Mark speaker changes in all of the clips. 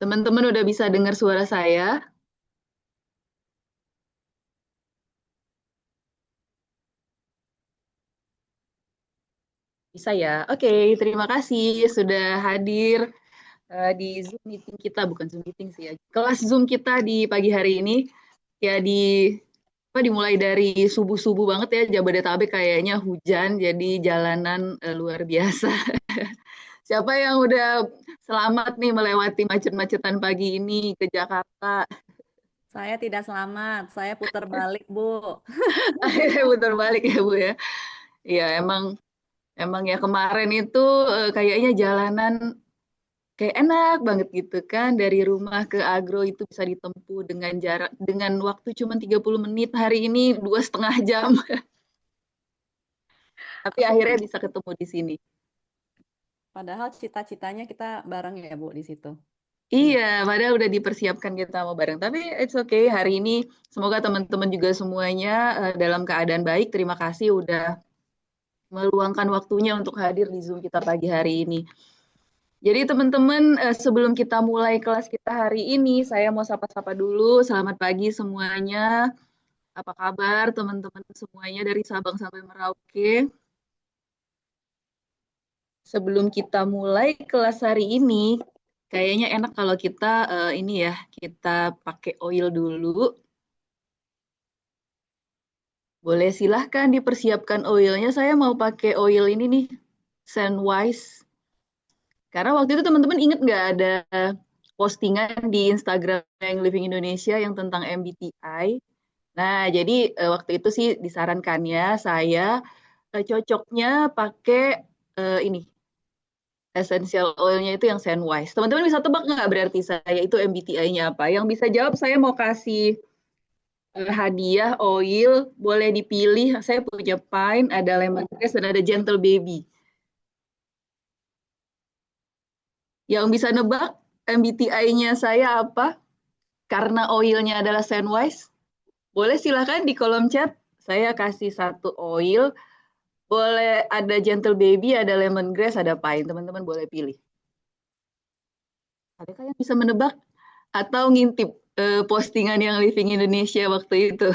Speaker 1: Teman-teman udah bisa dengar suara saya? Bisa ya? Oke, terima kasih sudah hadir di Zoom meeting kita, bukan Zoom meeting sih ya. Kelas Zoom kita di pagi hari ini ya dimulai dari subuh-subuh banget ya Jabodetabek kayaknya hujan jadi jalanan luar biasa. Siapa yang udah selamat nih melewati macet-macetan pagi ini ke Jakarta?
Speaker 2: Saya tidak selamat, saya putar balik, Bu.
Speaker 1: Akhirnya putar balik ya Bu ya. Iya emang emang ya kemarin itu kayaknya jalanan kayak enak banget gitu kan, dari rumah ke agro itu bisa ditempuh dengan jarak dengan waktu cuma 30 menit, hari ini 2,5 jam, tapi
Speaker 2: Aku
Speaker 1: akhirnya bisa ketemu di sini.
Speaker 2: padahal cita-citanya kita bareng ya, Bu, di situ. Iya.
Speaker 1: Iya, padahal udah dipersiapkan kita mau bareng, tapi it's okay, hari ini semoga teman-teman juga semuanya dalam keadaan baik. Terima kasih udah meluangkan waktunya untuk hadir di Zoom kita pagi hari ini. Jadi teman-teman, sebelum kita mulai kelas kita hari ini, saya mau sapa-sapa dulu. Selamat pagi semuanya. Apa kabar teman-teman semuanya dari Sabang sampai Merauke? Sebelum kita mulai kelas hari ini, kayaknya enak kalau kita ini ya, kita pakai oil dulu. Boleh silahkan dipersiapkan oilnya. Saya mau pakai oil ini nih, Sandwise. Karena waktu itu teman-teman inget nggak ada postingan di Instagram yang Living Indonesia yang tentang MBTI. Nah, jadi waktu itu sih disarankannya saya cocoknya pakai ini essential oilnya itu yang Sandwise. Teman-teman bisa tebak nggak berarti saya itu MBTI-nya apa? Yang bisa jawab saya mau kasih hadiah oil, boleh dipilih. Saya punya Pine, ada Lemongrass, dan ada Gentle Baby. Yang bisa nebak MBTI-nya saya apa? Karena oilnya adalah Sandwise. Boleh silakan di kolom chat. Saya kasih satu oil. Boleh ada Gentle Baby, ada Lemongrass, ada Pine. Teman-teman boleh pilih. Adakah yang bisa menebak atau ngintip postingan yang Living Indonesia waktu itu?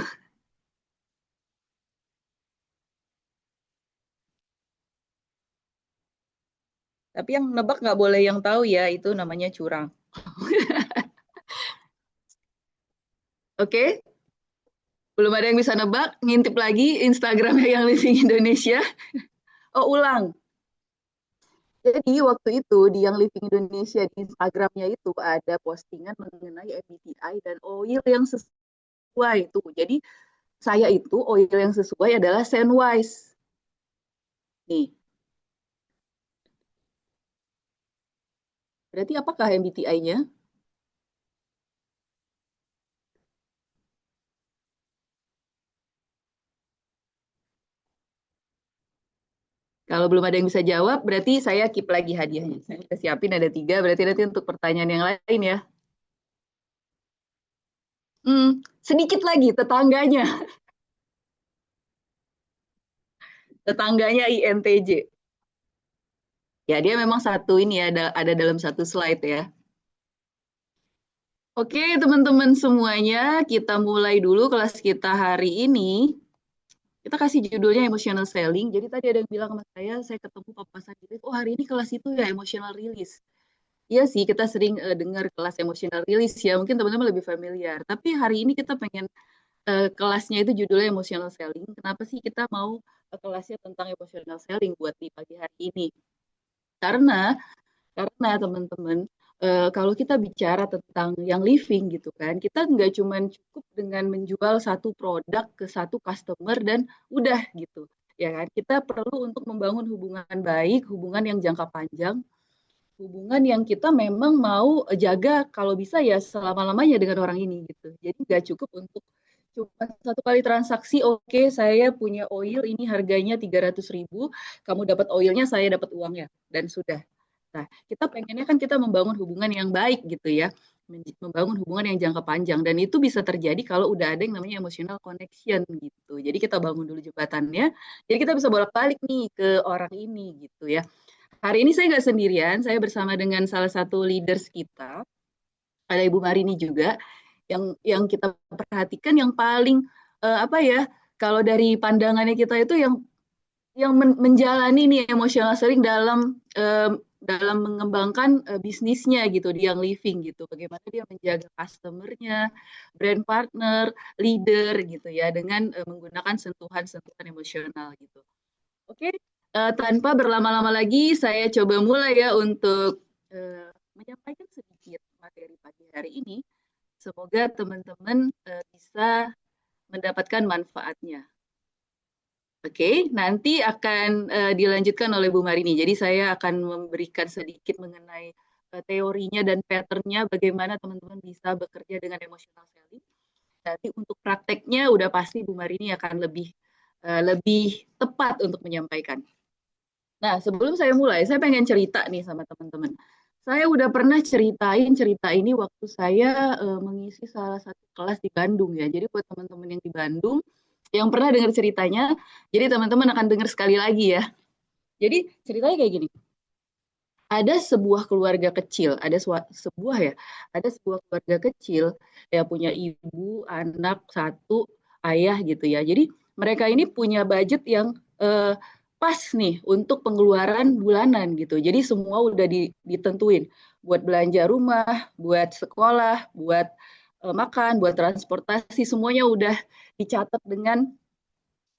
Speaker 1: Tapi yang nebak nggak boleh yang tahu ya, itu namanya curang. Oke, belum ada yang bisa nebak, ngintip lagi Instagramnya yang Living Indonesia. Oh, ulang. Jadi waktu itu di yang Living Indonesia di Instagramnya itu ada postingan mengenai MBTI dan oil yang sesuai itu. Jadi saya itu oil yang sesuai adalah Sandwise. Nih, berarti apakah MBTI-nya? Kalau belum ada yang bisa jawab, berarti saya keep lagi hadiahnya. Saya udah siapin ada 3, berarti nanti untuk pertanyaan yang lain ya. Sedikit lagi tetangganya, tetangganya INTJ. Ya dia memang satu ini ya, ada dalam satu slide ya. Oke teman-teman semuanya, kita mulai dulu kelas kita hari ini. Kita kasih judulnya emotional selling. Jadi tadi ada yang bilang sama saya ketemu papasan gitu. Oh hari ini kelas itu ya emotional release. Iya sih, kita sering dengar kelas emotional release ya. Mungkin teman-teman lebih familiar. Tapi hari ini kita pengen kelasnya itu judulnya emotional selling. Kenapa sih kita mau kelasnya tentang emotional selling buat di pagi hari ini? Karena karena teman-teman, kalau kita bicara tentang yang living gitu kan, kita nggak cuma cukup dengan menjual satu produk ke satu customer dan udah gitu, ya kan? Kita perlu untuk membangun hubungan baik, hubungan yang jangka panjang, hubungan yang kita memang mau jaga kalau bisa ya selama-lamanya dengan orang ini gitu. Jadi nggak cukup untuk cuma satu kali transaksi, oke saya punya oil ini harganya 300.000, kamu dapat oilnya, saya dapat uangnya, dan sudah. Nah, kita pengennya kan kita membangun hubungan yang baik gitu ya, membangun hubungan yang jangka panjang, dan itu bisa terjadi kalau udah ada yang namanya emotional connection gitu. Jadi kita bangun dulu jembatannya, jadi kita bisa bolak-balik nih ke orang ini gitu ya. Hari ini saya nggak sendirian, saya bersama dengan salah satu leaders kita. ada Ibu Marini juga yang kita perhatikan yang paling apa ya, kalau dari pandangannya kita itu yang menjalani nih emotional selling dalam mengembangkan bisnisnya gitu di yang living gitu. Bagaimana dia menjaga customernya, brand partner, leader gitu ya dengan menggunakan sentuhan-sentuhan emosional gitu. Oke, tanpa berlama-lama lagi saya coba mulai ya untuk menyampaikan sedikit materi pagi hari ini. Semoga teman-teman bisa mendapatkan manfaatnya. Oke, nanti akan dilanjutkan oleh Bu Marini. Jadi saya akan memberikan sedikit mengenai teorinya dan patternnya bagaimana teman-teman bisa bekerja dengan emotional selling. Nanti untuk prakteknya udah pasti Bu Marini akan lebih tepat untuk menyampaikan. Nah, sebelum saya mulai, saya pengen cerita nih sama teman-teman. Saya udah pernah ceritain cerita ini waktu saya mengisi salah satu kelas di Bandung ya. Jadi buat teman-teman yang di Bandung, yang pernah dengar ceritanya, jadi teman-teman akan dengar sekali lagi ya. Jadi ceritanya kayak gini. Ada sebuah keluarga kecil, ada sebuah keluarga kecil yang punya ibu, anak satu, ayah gitu ya. Jadi mereka ini punya budget yang pas nih untuk pengeluaran bulanan gitu. Jadi semua udah ditentuin buat belanja rumah, buat sekolah, buat makan, buat transportasi, semuanya udah dicatat dengan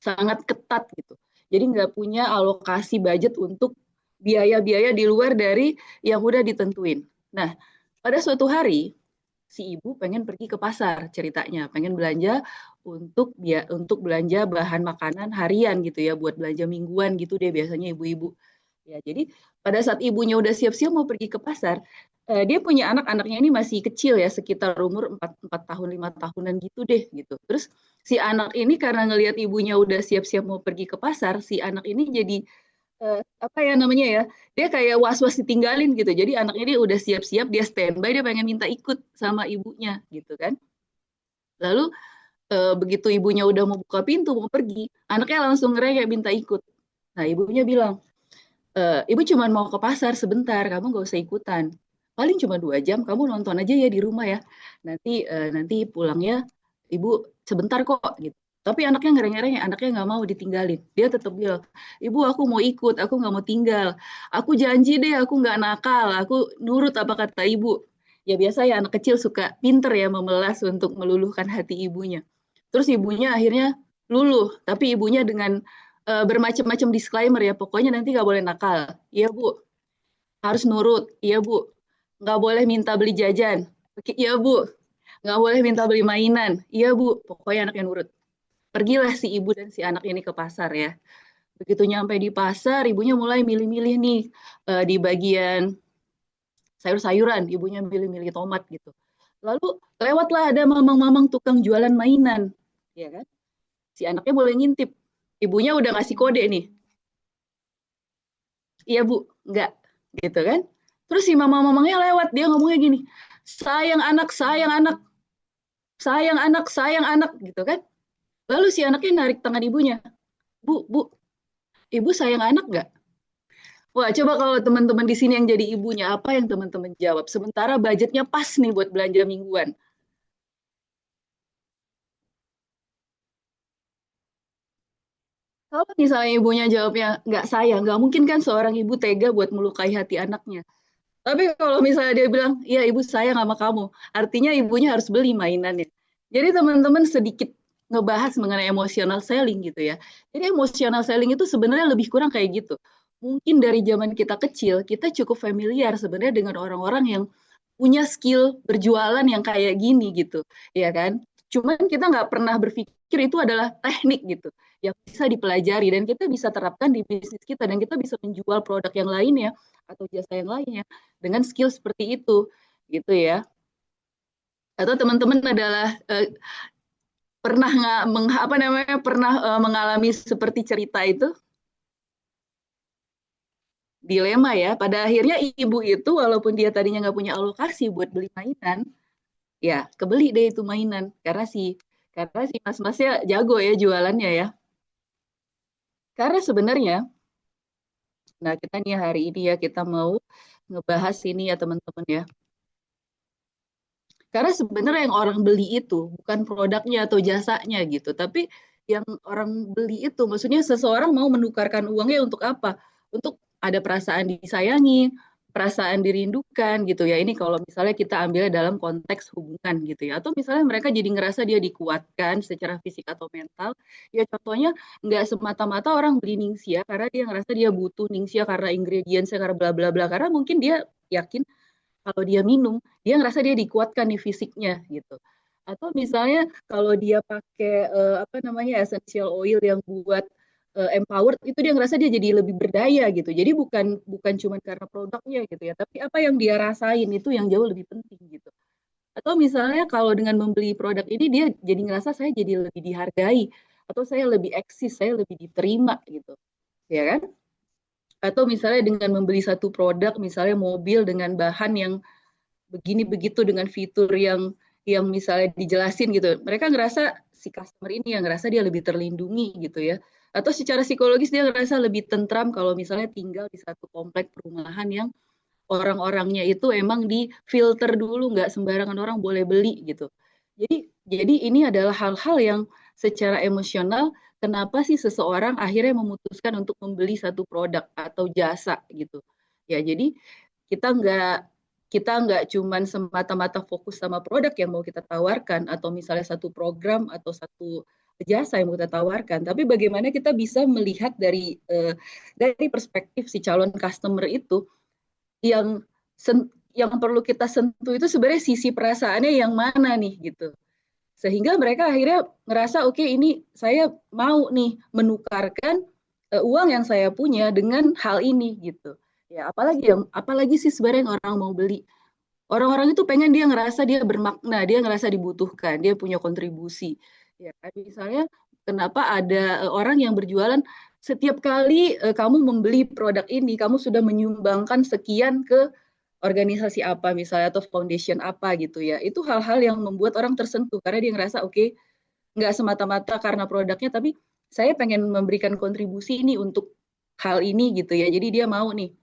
Speaker 1: sangat ketat gitu. Jadi nggak punya alokasi budget untuk biaya-biaya di luar dari yang udah ditentuin. Nah, pada suatu hari si ibu pengen pergi ke pasar ceritanya, pengen belanja untuk belanja bahan makanan harian gitu ya, buat belanja mingguan gitu deh biasanya ibu-ibu. Ya, jadi pada saat ibunya udah siap-siap mau pergi ke pasar, dia punya anak-anaknya ini masih kecil ya, sekitar umur 4 tahun, 5 tahunan gitu deh gitu. Terus si anak ini karena ngelihat ibunya udah siap-siap mau pergi ke pasar, si anak ini jadi apa ya namanya ya, dia kayak was-was ditinggalin gitu. Jadi anaknya dia udah siap-siap, dia standby, dia pengen minta ikut sama ibunya gitu kan. Lalu begitu ibunya udah mau buka pintu mau pergi, anaknya langsung ngerengek minta ikut. Nah ibunya bilang, ibu cuma mau ke pasar sebentar, kamu gak usah ikutan. Paling cuma 2 jam, kamu nonton aja ya di rumah ya. Nanti pulangnya ibu sebentar kok gitu. Tapi anaknya ngereng-ngereng, anaknya nggak mau ditinggalin. Dia tetap bilang, ibu aku mau ikut, aku nggak mau tinggal. Aku janji deh, aku nggak nakal, aku nurut apa kata ibu. Ya biasa ya anak kecil suka pinter ya memelas untuk meluluhkan hati ibunya. Terus ibunya akhirnya luluh, tapi ibunya dengan bermacam-macam disclaimer ya, pokoknya nanti nggak boleh nakal. Iya bu, harus nurut. Iya bu, nggak boleh minta beli jajan. Iya bu, nggak boleh minta beli mainan. Iya bu, pokoknya anaknya nurut. Pergilah si ibu dan si anak ini ke pasar ya. Begitu nyampe di pasar, ibunya mulai milih-milih nih di bagian sayur-sayuran. Ibunya milih-milih tomat gitu. Lalu lewatlah ada mamang-mamang tukang jualan mainan. Ya kan? Si anaknya boleh ngintip. Ibunya udah ngasih kode nih. Iya bu, enggak. Gitu kan. Terus si mama-mamangnya lewat. Dia ngomongnya gini. Sayang anak, sayang anak. Sayang anak, sayang anak. Gitu kan. Lalu si anaknya narik tangan ibunya. Bu, ibu sayang anak nggak? Wah, coba kalau teman-teman di sini yang jadi ibunya, apa yang teman-teman jawab? Sementara budgetnya pas nih buat belanja mingguan. Kalau misalnya ibunya jawabnya nggak sayang, nggak mungkin kan seorang ibu tega buat melukai hati anaknya. Tapi kalau misalnya dia bilang, iya ibu sayang sama kamu, artinya ibunya harus beli mainannya. Jadi teman-teman sedikit ngebahas mengenai emotional selling gitu ya. Jadi emotional selling itu sebenarnya lebih kurang kayak gitu. Mungkin dari zaman kita kecil, kita cukup familiar sebenarnya dengan orang-orang yang punya skill berjualan yang kayak gini gitu, ya kan? Cuman kita nggak pernah berpikir itu adalah teknik gitu, yang bisa dipelajari dan kita bisa terapkan di bisnis kita dan kita bisa menjual produk yang lainnya atau jasa yang lainnya dengan skill seperti itu, gitu ya. Atau teman-teman adalah pernah nggak apa namanya pernah mengalami seperti cerita itu dilema ya. Pada akhirnya ibu itu walaupun dia tadinya nggak punya alokasi buat beli mainan, ya kebeli deh itu mainan karena si mas-masnya jago ya jualannya ya. Karena sebenarnya, nah kita nih hari ini ya kita mau ngebahas ini ya teman-teman ya. Karena sebenarnya yang orang beli itu bukan produknya atau jasanya gitu, tapi yang orang beli itu maksudnya seseorang mau menukarkan uangnya untuk apa? Untuk ada perasaan disayangi, perasaan dirindukan gitu ya. Ini kalau misalnya kita ambil dalam konteks hubungan gitu ya. Atau misalnya mereka jadi ngerasa dia dikuatkan secara fisik atau mental. Ya contohnya nggak semata-mata orang beli Ningxia karena dia ngerasa dia butuh Ningxia karena ingredientsnya karena bla bla bla. Karena mungkin dia yakin kalau dia minum, dia ngerasa dia dikuatkan nih fisiknya gitu. Atau misalnya kalau dia pakai apa namanya essential oil yang buat empowered itu dia ngerasa dia jadi lebih berdaya gitu. Jadi bukan bukan cuma karena produknya gitu ya, tapi apa yang dia rasain itu yang jauh lebih penting gitu. Atau misalnya kalau dengan membeli produk ini dia jadi ngerasa saya jadi lebih dihargai atau saya lebih eksis, saya lebih diterima gitu. Ya kan? Atau misalnya dengan membeli satu produk, misalnya mobil dengan bahan yang begini begitu dengan fitur yang misalnya dijelasin gitu. Mereka ngerasa si customer ini yang ngerasa dia lebih terlindungi gitu ya. Atau secara psikologis dia ngerasa lebih tentram kalau misalnya tinggal di satu komplek perumahan yang orang-orangnya itu emang di filter dulu, nggak sembarangan orang boleh beli gitu. Jadi ini adalah hal-hal yang secara emosional kenapa sih seseorang akhirnya memutuskan untuk membeli satu produk atau jasa gitu. Ya, jadi kita nggak kita nggak cuman semata-mata fokus sama produk yang mau kita tawarkan atau misalnya satu program atau satu jasa yang mau kita tawarkan, tapi bagaimana kita bisa melihat dari perspektif si calon customer itu yang yang perlu kita sentuh itu sebenarnya sisi perasaannya yang mana nih gitu. Sehingga mereka akhirnya ngerasa oke ini saya mau nih menukarkan uang yang saya punya dengan hal ini gitu. Ya apalagi sih sebenarnya yang orang mau beli. Orang-orang itu pengen dia ngerasa dia bermakna, dia ngerasa dibutuhkan, dia punya kontribusi. Ya, kan? Misalnya kenapa ada orang yang berjualan setiap kali kamu membeli produk ini, kamu sudah menyumbangkan sekian ke organisasi apa misalnya atau foundation apa gitu ya. Itu hal-hal yang membuat orang tersentuh karena dia ngerasa oke, nggak semata-mata karena produknya, tapi saya pengen memberikan kontribusi ini untuk hal ini gitu ya. Jadi dia mau nih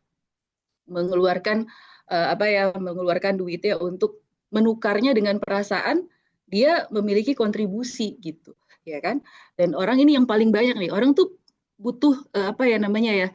Speaker 1: mengeluarkan apa ya mengeluarkan duitnya untuk menukarnya dengan perasaan dia memiliki kontribusi gitu ya kan. Dan orang ini yang paling banyak nih orang tuh butuh apa ya namanya ya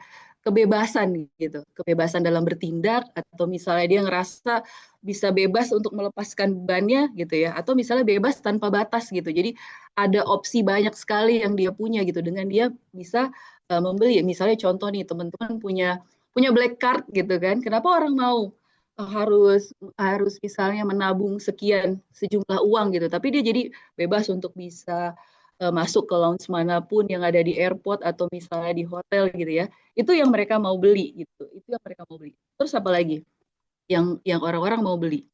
Speaker 1: kebebasan gitu, kebebasan dalam bertindak atau misalnya dia ngerasa bisa bebas untuk melepaskan bebannya gitu ya, atau misalnya bebas tanpa batas gitu. Jadi ada opsi banyak sekali yang dia punya gitu dengan dia bisa membeli. Misalnya contoh nih teman-teman punya punya black card gitu kan. Kenapa orang mau harus harus misalnya menabung sekian sejumlah uang gitu, tapi dia jadi bebas untuk bisa masuk ke lounge manapun yang ada di airport atau misalnya di hotel gitu ya. Itu yang mereka mau beli gitu. Itu yang mereka mau beli. Terus apa lagi? Yang orang-orang mau beli.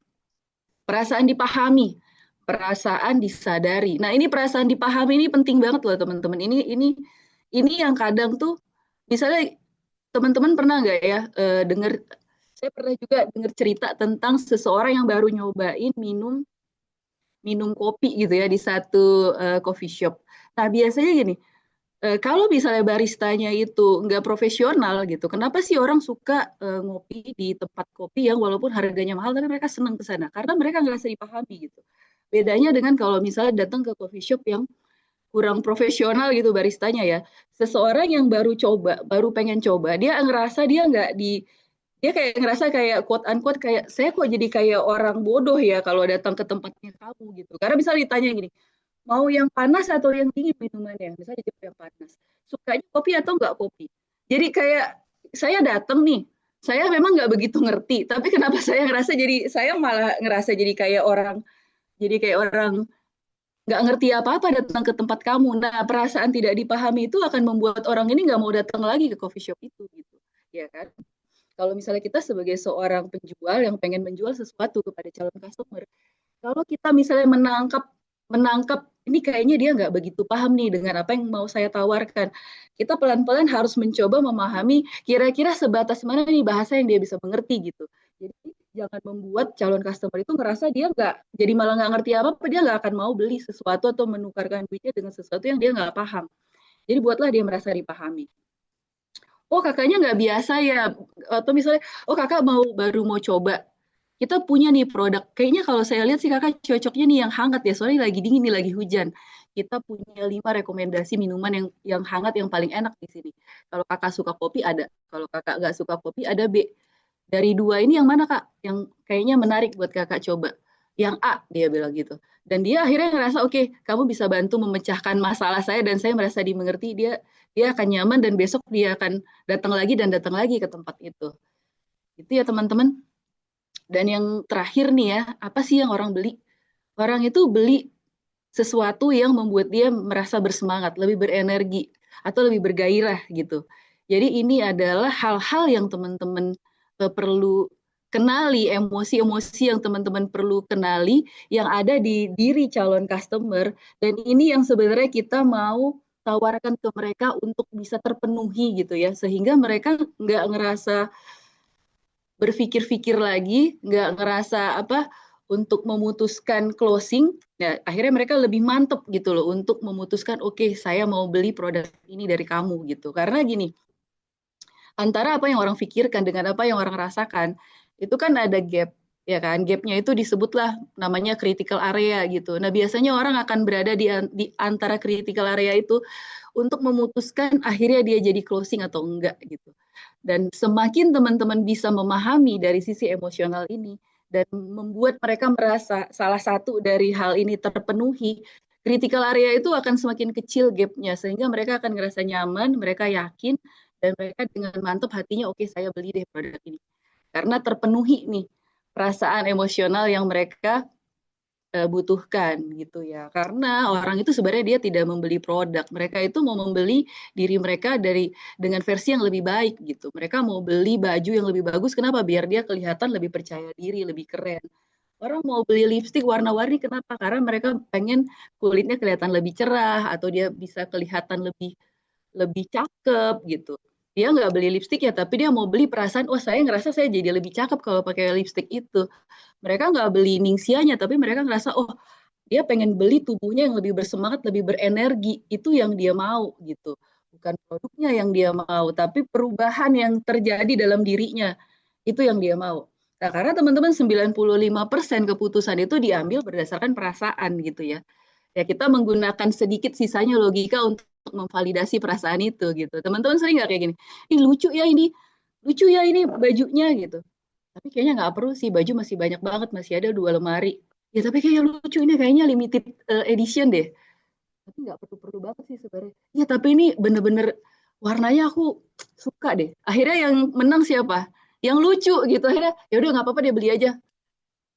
Speaker 1: Perasaan dipahami, perasaan disadari. Nah, ini perasaan dipahami ini penting banget loh, teman-teman. Ini yang kadang tuh misalnya teman-teman pernah nggak ya dengar saya pernah juga dengar cerita tentang seseorang yang baru nyobain minum minum kopi gitu ya di satu coffee shop. Nah, biasanya gini, kalau misalnya baristanya itu nggak profesional gitu, kenapa sih orang suka ngopi di tempat kopi yang walaupun harganya mahal tapi mereka senang ke sana? Karena mereka ngerasa dipahami gitu. Bedanya dengan kalau misalnya datang ke coffee shop yang kurang profesional gitu baristanya ya. Seseorang yang baru coba, baru pengen coba, dia ngerasa dia nggak di dia kayak ngerasa kayak quote unquote kayak saya kok jadi kayak orang bodoh ya kalau datang ke tempatnya kamu gitu. Karena misalnya ditanya gini, mau yang panas atau yang dingin minumannya? Misalnya dia yang panas. Sukanya kopi atau enggak kopi? Jadi kayak saya datang nih, saya memang nggak begitu ngerti, tapi kenapa saya ngerasa jadi saya malah ngerasa jadi kayak orang nggak ngerti apa-apa datang ke tempat kamu. Nah, perasaan tidak dipahami itu akan membuat orang ini nggak mau datang lagi ke coffee shop itu gitu. Ya kan? Kalau misalnya kita sebagai seorang penjual yang pengen menjual sesuatu kepada calon customer, kalau kita misalnya menangkap menangkap ini kayaknya dia nggak begitu paham nih dengan apa yang mau saya tawarkan. Kita pelan-pelan harus mencoba memahami kira-kira sebatas mana nih bahasa yang dia bisa mengerti gitu. Jadi jangan membuat calon customer itu ngerasa dia nggak jadi malah nggak ngerti apa-apa, dia nggak akan mau beli sesuatu atau menukarkan duitnya dengan sesuatu yang dia nggak paham. Jadi buatlah dia merasa dipahami. Oh kakaknya nggak biasa ya, atau misalnya, oh kakak baru mau coba. kita punya nih produk, kayaknya kalau saya lihat sih kakak cocoknya nih yang hangat ya, soalnya lagi dingin nih, lagi hujan. Kita punya 5 rekomendasi minuman yang hangat yang paling enak di sini. Kalau kakak suka kopi ada, kalau kakak nggak suka kopi ada B. Dari dua ini yang mana kak? Yang kayaknya menarik buat kakak coba. Yang A, dia bilang gitu. Dan dia akhirnya ngerasa oke, kamu bisa bantu memecahkan masalah saya dan saya merasa dimengerti. Dia akan nyaman dan besok dia akan datang lagi dan datang lagi ke tempat itu. Itu ya teman-teman. Dan yang terakhir nih ya, apa sih yang orang beli? Orang itu beli sesuatu yang membuat dia merasa bersemangat, lebih berenergi, atau lebih bergairah gitu. Jadi ini adalah hal-hal yang teman-teman perlu kenali, emosi-emosi yang teman-teman perlu kenali yang ada di diri calon customer, dan ini yang sebenarnya kita mau tawarkan ke mereka untuk bisa terpenuhi gitu ya, sehingga mereka nggak ngerasa berpikir-pikir lagi, nggak ngerasa apa untuk memutuskan closing. Ya, akhirnya mereka lebih mantep gitu loh untuk memutuskan oke, saya mau beli produk ini dari kamu gitu. Karena gini, antara apa yang orang pikirkan dengan apa yang orang rasakan itu kan ada gap, ya kan? Gapnya itu disebutlah namanya critical area gitu. Nah, biasanya orang akan berada di antara critical area itu untuk memutuskan akhirnya dia jadi closing atau enggak gitu. Dan semakin teman-teman bisa memahami dari sisi emosional ini dan membuat mereka merasa salah satu dari hal ini terpenuhi, critical area itu akan semakin kecil gapnya sehingga mereka akan ngerasa nyaman, mereka yakin dan mereka dengan mantap hatinya oke saya beli deh produk ini karena terpenuhi nih perasaan emosional yang mereka butuhkan gitu ya. Karena orang itu sebenarnya dia tidak membeli produk, mereka itu mau membeli diri mereka dengan versi yang lebih baik gitu. Mereka mau beli baju yang lebih bagus, kenapa? Biar dia kelihatan lebih percaya diri, lebih keren. Orang mau beli lipstik warna-warni, kenapa? Karena mereka pengen kulitnya kelihatan lebih cerah atau dia bisa kelihatan lebih lebih cakep gitu. Dia nggak beli lipstik ya, tapi dia mau beli perasaan, oh saya ngerasa saya jadi lebih cakep kalau pakai lipstik itu. Mereka nggak beli ningsianya, tapi mereka ngerasa, oh dia pengen beli tubuhnya yang lebih bersemangat, lebih berenergi. Itu yang dia mau gitu. Bukan produknya yang dia mau, tapi perubahan yang terjadi dalam dirinya. Itu yang dia mau. Nah, karena teman-teman 95% keputusan itu diambil berdasarkan perasaan gitu ya. Ya kita menggunakan sedikit sisanya logika untuk memvalidasi perasaan itu gitu. Teman-teman sering nggak kayak gini? Ih lucu ya ini bajunya gitu. Tapi kayaknya nggak perlu sih, baju masih banyak banget, masih ada 2 lemari. Ya tapi kayak lucu ini kayaknya limited edition deh. Tapi nggak perlu-perlu banget sih sebenarnya. Ya tapi ini bener-bener warnanya aku suka deh. Akhirnya yang menang siapa? Yang lucu gitu. Akhirnya ya udah nggak apa-apa dia beli aja.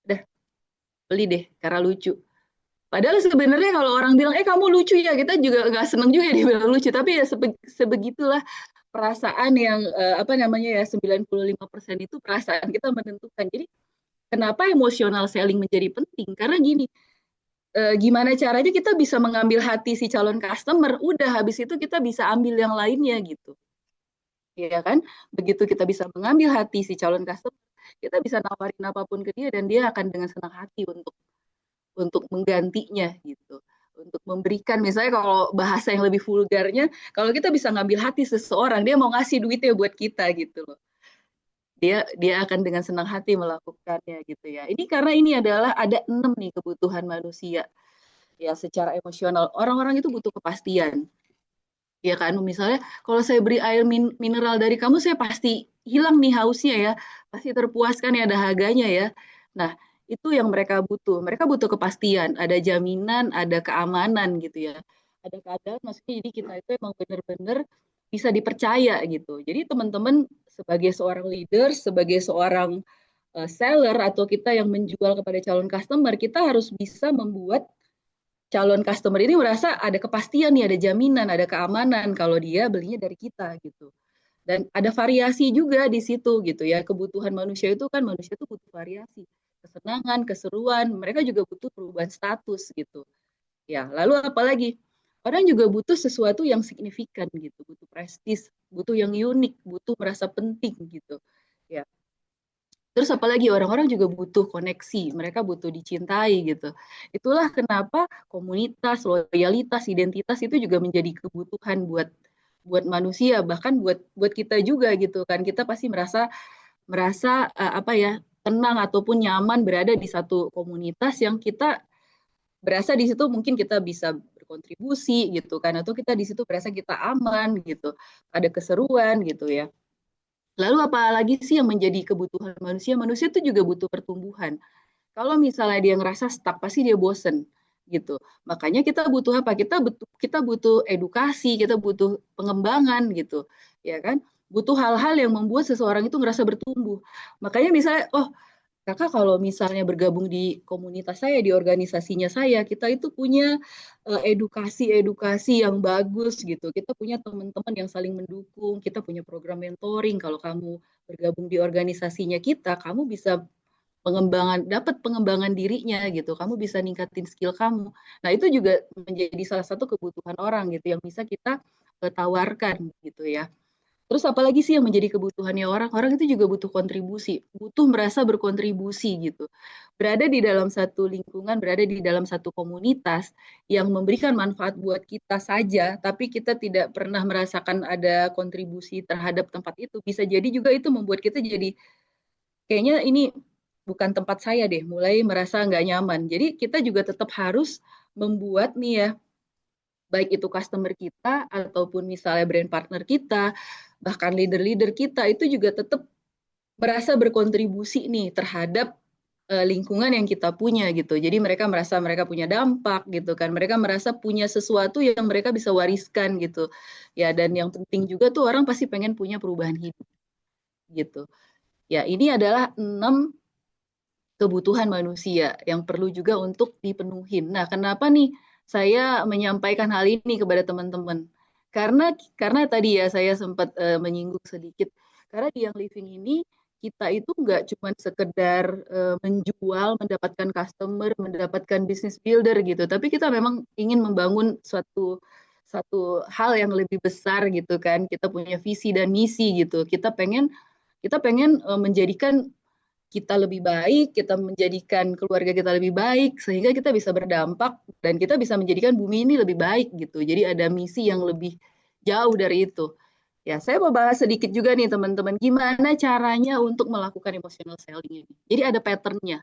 Speaker 1: Udah beli deh karena lucu. Padahal sebenarnya kalau orang bilang, kamu lucu ya, kita juga nggak seneng juga dia bilang lucu. Tapi ya sebegitulah perasaan yang apa namanya ya 95% itu perasaan kita menentukan. Jadi kenapa emotional selling menjadi penting? Karena gini, gimana caranya kita bisa mengambil hati si calon customer, udah habis itu kita bisa ambil yang lainnya gitu. Ya kan? Begitu kita bisa mengambil hati si calon customer, kita bisa nawarin apapun ke dia dan dia akan dengan senang hati untuk menggantinya gitu. Untuk memberikan misalnya kalau bahasa yang lebih vulgarnya, kalau kita bisa ngambil hati seseorang, dia mau ngasih duitnya buat kita gitu loh. Dia akan dengan senang hati melakukannya gitu ya. Ini karena ini adalah ada 6 nih kebutuhan manusia ya secara emosional. Orang-orang itu butuh kepastian. Ya kan, misalnya kalau saya beri air mineral dari kamu, saya pasti hilang nih hausnya ya, pasti terpuaskan ya dahaganya ya. Nah, itu yang mereka butuh. Mereka butuh kepastian, ada jaminan, ada keamanan gitu ya. Ada keadaan, maksudnya jadi kita itu emang benar-benar bisa dipercaya gitu. Jadi teman-teman sebagai seorang leader, sebagai seorang seller atau kita yang menjual kepada calon customer, kita harus bisa membuat calon customer ini merasa ada kepastian nih, ada jaminan, ada keamanan kalau dia belinya dari kita gitu. Dan ada variasi juga di situ gitu ya. Kebutuhan manusia itu kan manusia itu butuh variasi. Kesenangan, keseruan, mereka juga butuh perubahan status gitu. Ya, lalu apalagi? Orang juga butuh sesuatu yang signifikan gitu, butuh prestis, butuh yang unik, butuh merasa penting gitu. Ya, terus apalagi orang-orang juga butuh koneksi, mereka butuh dicintai gitu. Itulah kenapa komunitas, loyalitas, identitas itu juga menjadi kebutuhan buat buat manusia, bahkan buat buat kita juga gitu kan. Kita pasti merasa merasa apa ya tenang ataupun nyaman berada di satu komunitas yang kita berasa di situ mungkin kita bisa berkontribusi gitu kan, atau kita di situ berasa kita aman gitu, ada keseruan gitu ya. Lalu apalagi sih yang menjadi kebutuhan manusia? Manusia itu juga butuh pertumbuhan. Kalau misalnya dia ngerasa stuck, pasti dia bosen gitu. Makanya kita butuh apa? Kita butuh edukasi, kita butuh pengembangan gitu, ya kan? Butuh hal-hal yang membuat seseorang itu ngerasa bertumbuh. Makanya misalnya, oh Kakak kalau misalnya bergabung di komunitas saya, di organisasinya saya, kita itu punya edukasi-edukasi yang bagus gitu. Kita punya teman-teman yang saling mendukung, kita punya program mentoring. Kalau kamu bergabung di organisasinya kita, kamu bisa dapat pengembangan dirinya gitu. Kamu bisa ningkatin skill kamu. Nah, itu juga menjadi salah satu kebutuhan orang gitu yang bisa kita tawarkan gitu ya. Terus apalagi sih yang menjadi kebutuhannya orang? Orang itu juga butuh kontribusi, butuh merasa berkontribusi gitu. Berada di dalam satu lingkungan, berada di dalam satu komunitas yang memberikan manfaat buat kita saja, tapi kita tidak pernah merasakan ada kontribusi terhadap tempat itu. Bisa jadi juga itu membuat kita jadi kayaknya ini bukan tempat saya deh, mulai merasa nggak nyaman. Jadi kita juga tetap harus membuat nih ya, baik itu customer kita ataupun misalnya brand partner kita, bahkan leader-leader kita itu juga tetap merasa berkontribusi nih terhadap lingkungan yang kita punya gitu. Jadi mereka merasa mereka punya dampak gitu kan. Mereka merasa punya sesuatu yang mereka bisa wariskan gitu. Ya, dan yang penting juga tuh orang pasti pengen punya perubahan hidup gitu. Ya, ini adalah 6 kebutuhan manusia yang perlu juga untuk dipenuhi. Nah, kenapa nih saya menyampaikan hal ini kepada teman-teman? Karena tadi ya saya sempat menyinggung sedikit. Karena di yang living ini kita itu nggak cuma sekedar menjual, mendapatkan customer, mendapatkan business builder gitu, tapi kita memang ingin membangun suatu satu hal yang lebih besar gitu kan. Kita punya visi dan misi gitu. Kita pengen menjadikan kita lebih baik, kita menjadikan keluarga kita lebih baik, sehingga kita bisa berdampak dan kita bisa menjadikan bumi ini lebih baik gitu. Jadi ada misi yang lebih jauh dari itu. Ya, saya mau bahas sedikit juga nih teman-teman, gimana caranya untuk melakukan emotional selling ini. Jadi ada patternnya.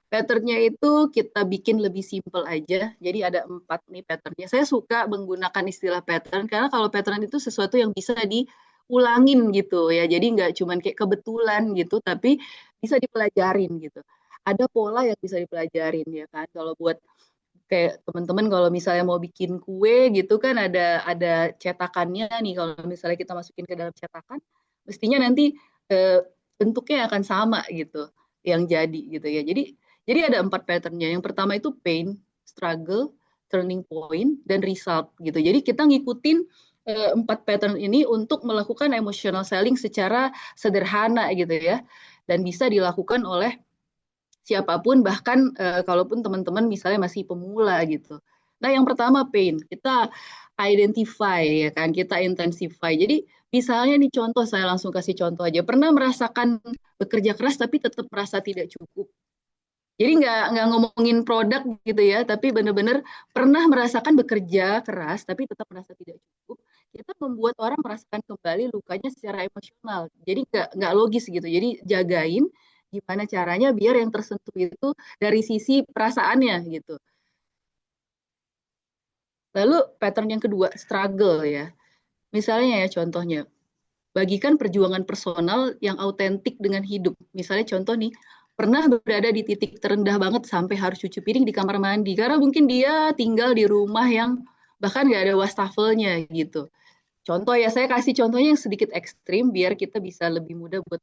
Speaker 1: Patternnya itu kita bikin lebih simple aja. Jadi ada 4 nih patternnya. Saya suka menggunakan istilah pattern karena kalau pattern itu sesuatu yang bisa diulangin gitu ya. Jadi nggak cuma kayak kebetulan gitu, tapi bisa dipelajarin gitu. Ada pola yang bisa dipelajarin ya kan. Kalau buat kayak teman-teman kalau misalnya mau bikin kue gitu kan ada cetakannya nih. Kalau misalnya kita masukin ke dalam cetakan, mestinya nanti eh, bentuknya akan sama gitu yang jadi gitu ya. Jadi ada 4 patternnya. Yang pertama itu pain, struggle, turning point, dan result gitu. Jadi kita ngikutin 4 pattern ini untuk melakukan emotional selling secara sederhana gitu ya. Dan bisa dilakukan oleh siapapun, bahkan kalaupun teman-teman misalnya masih pemula gitu. Nah, yang pertama pain, kita identify ya kan, kita intensify. Jadi misalnya nih contoh, saya langsung kasih contoh aja. Pernah merasakan bekerja keras tapi tetap merasa tidak cukup. Jadi nggak ngomongin produk gitu ya, tapi benar-benar pernah merasakan bekerja keras tapi tetap merasa tidak cukup. Kita membuat orang merasakan kembali lukanya secara emosional. Jadi nggak logis gitu. Jadi jagain gimana caranya biar yang tersentuh itu dari sisi perasaannya gitu. Lalu pattern yang kedua, struggle ya. Misalnya ya contohnya, bagikan perjuangan personal yang autentik dengan hidup. Misalnya contoh nih, pernah berada di titik terendah banget sampai harus cuci piring di kamar mandi. Karena mungkin dia tinggal di rumah yang bahkan nggak ada wastafelnya gitu. Contoh ya, saya kasih contohnya yang sedikit ekstrim biar kita bisa lebih mudah buat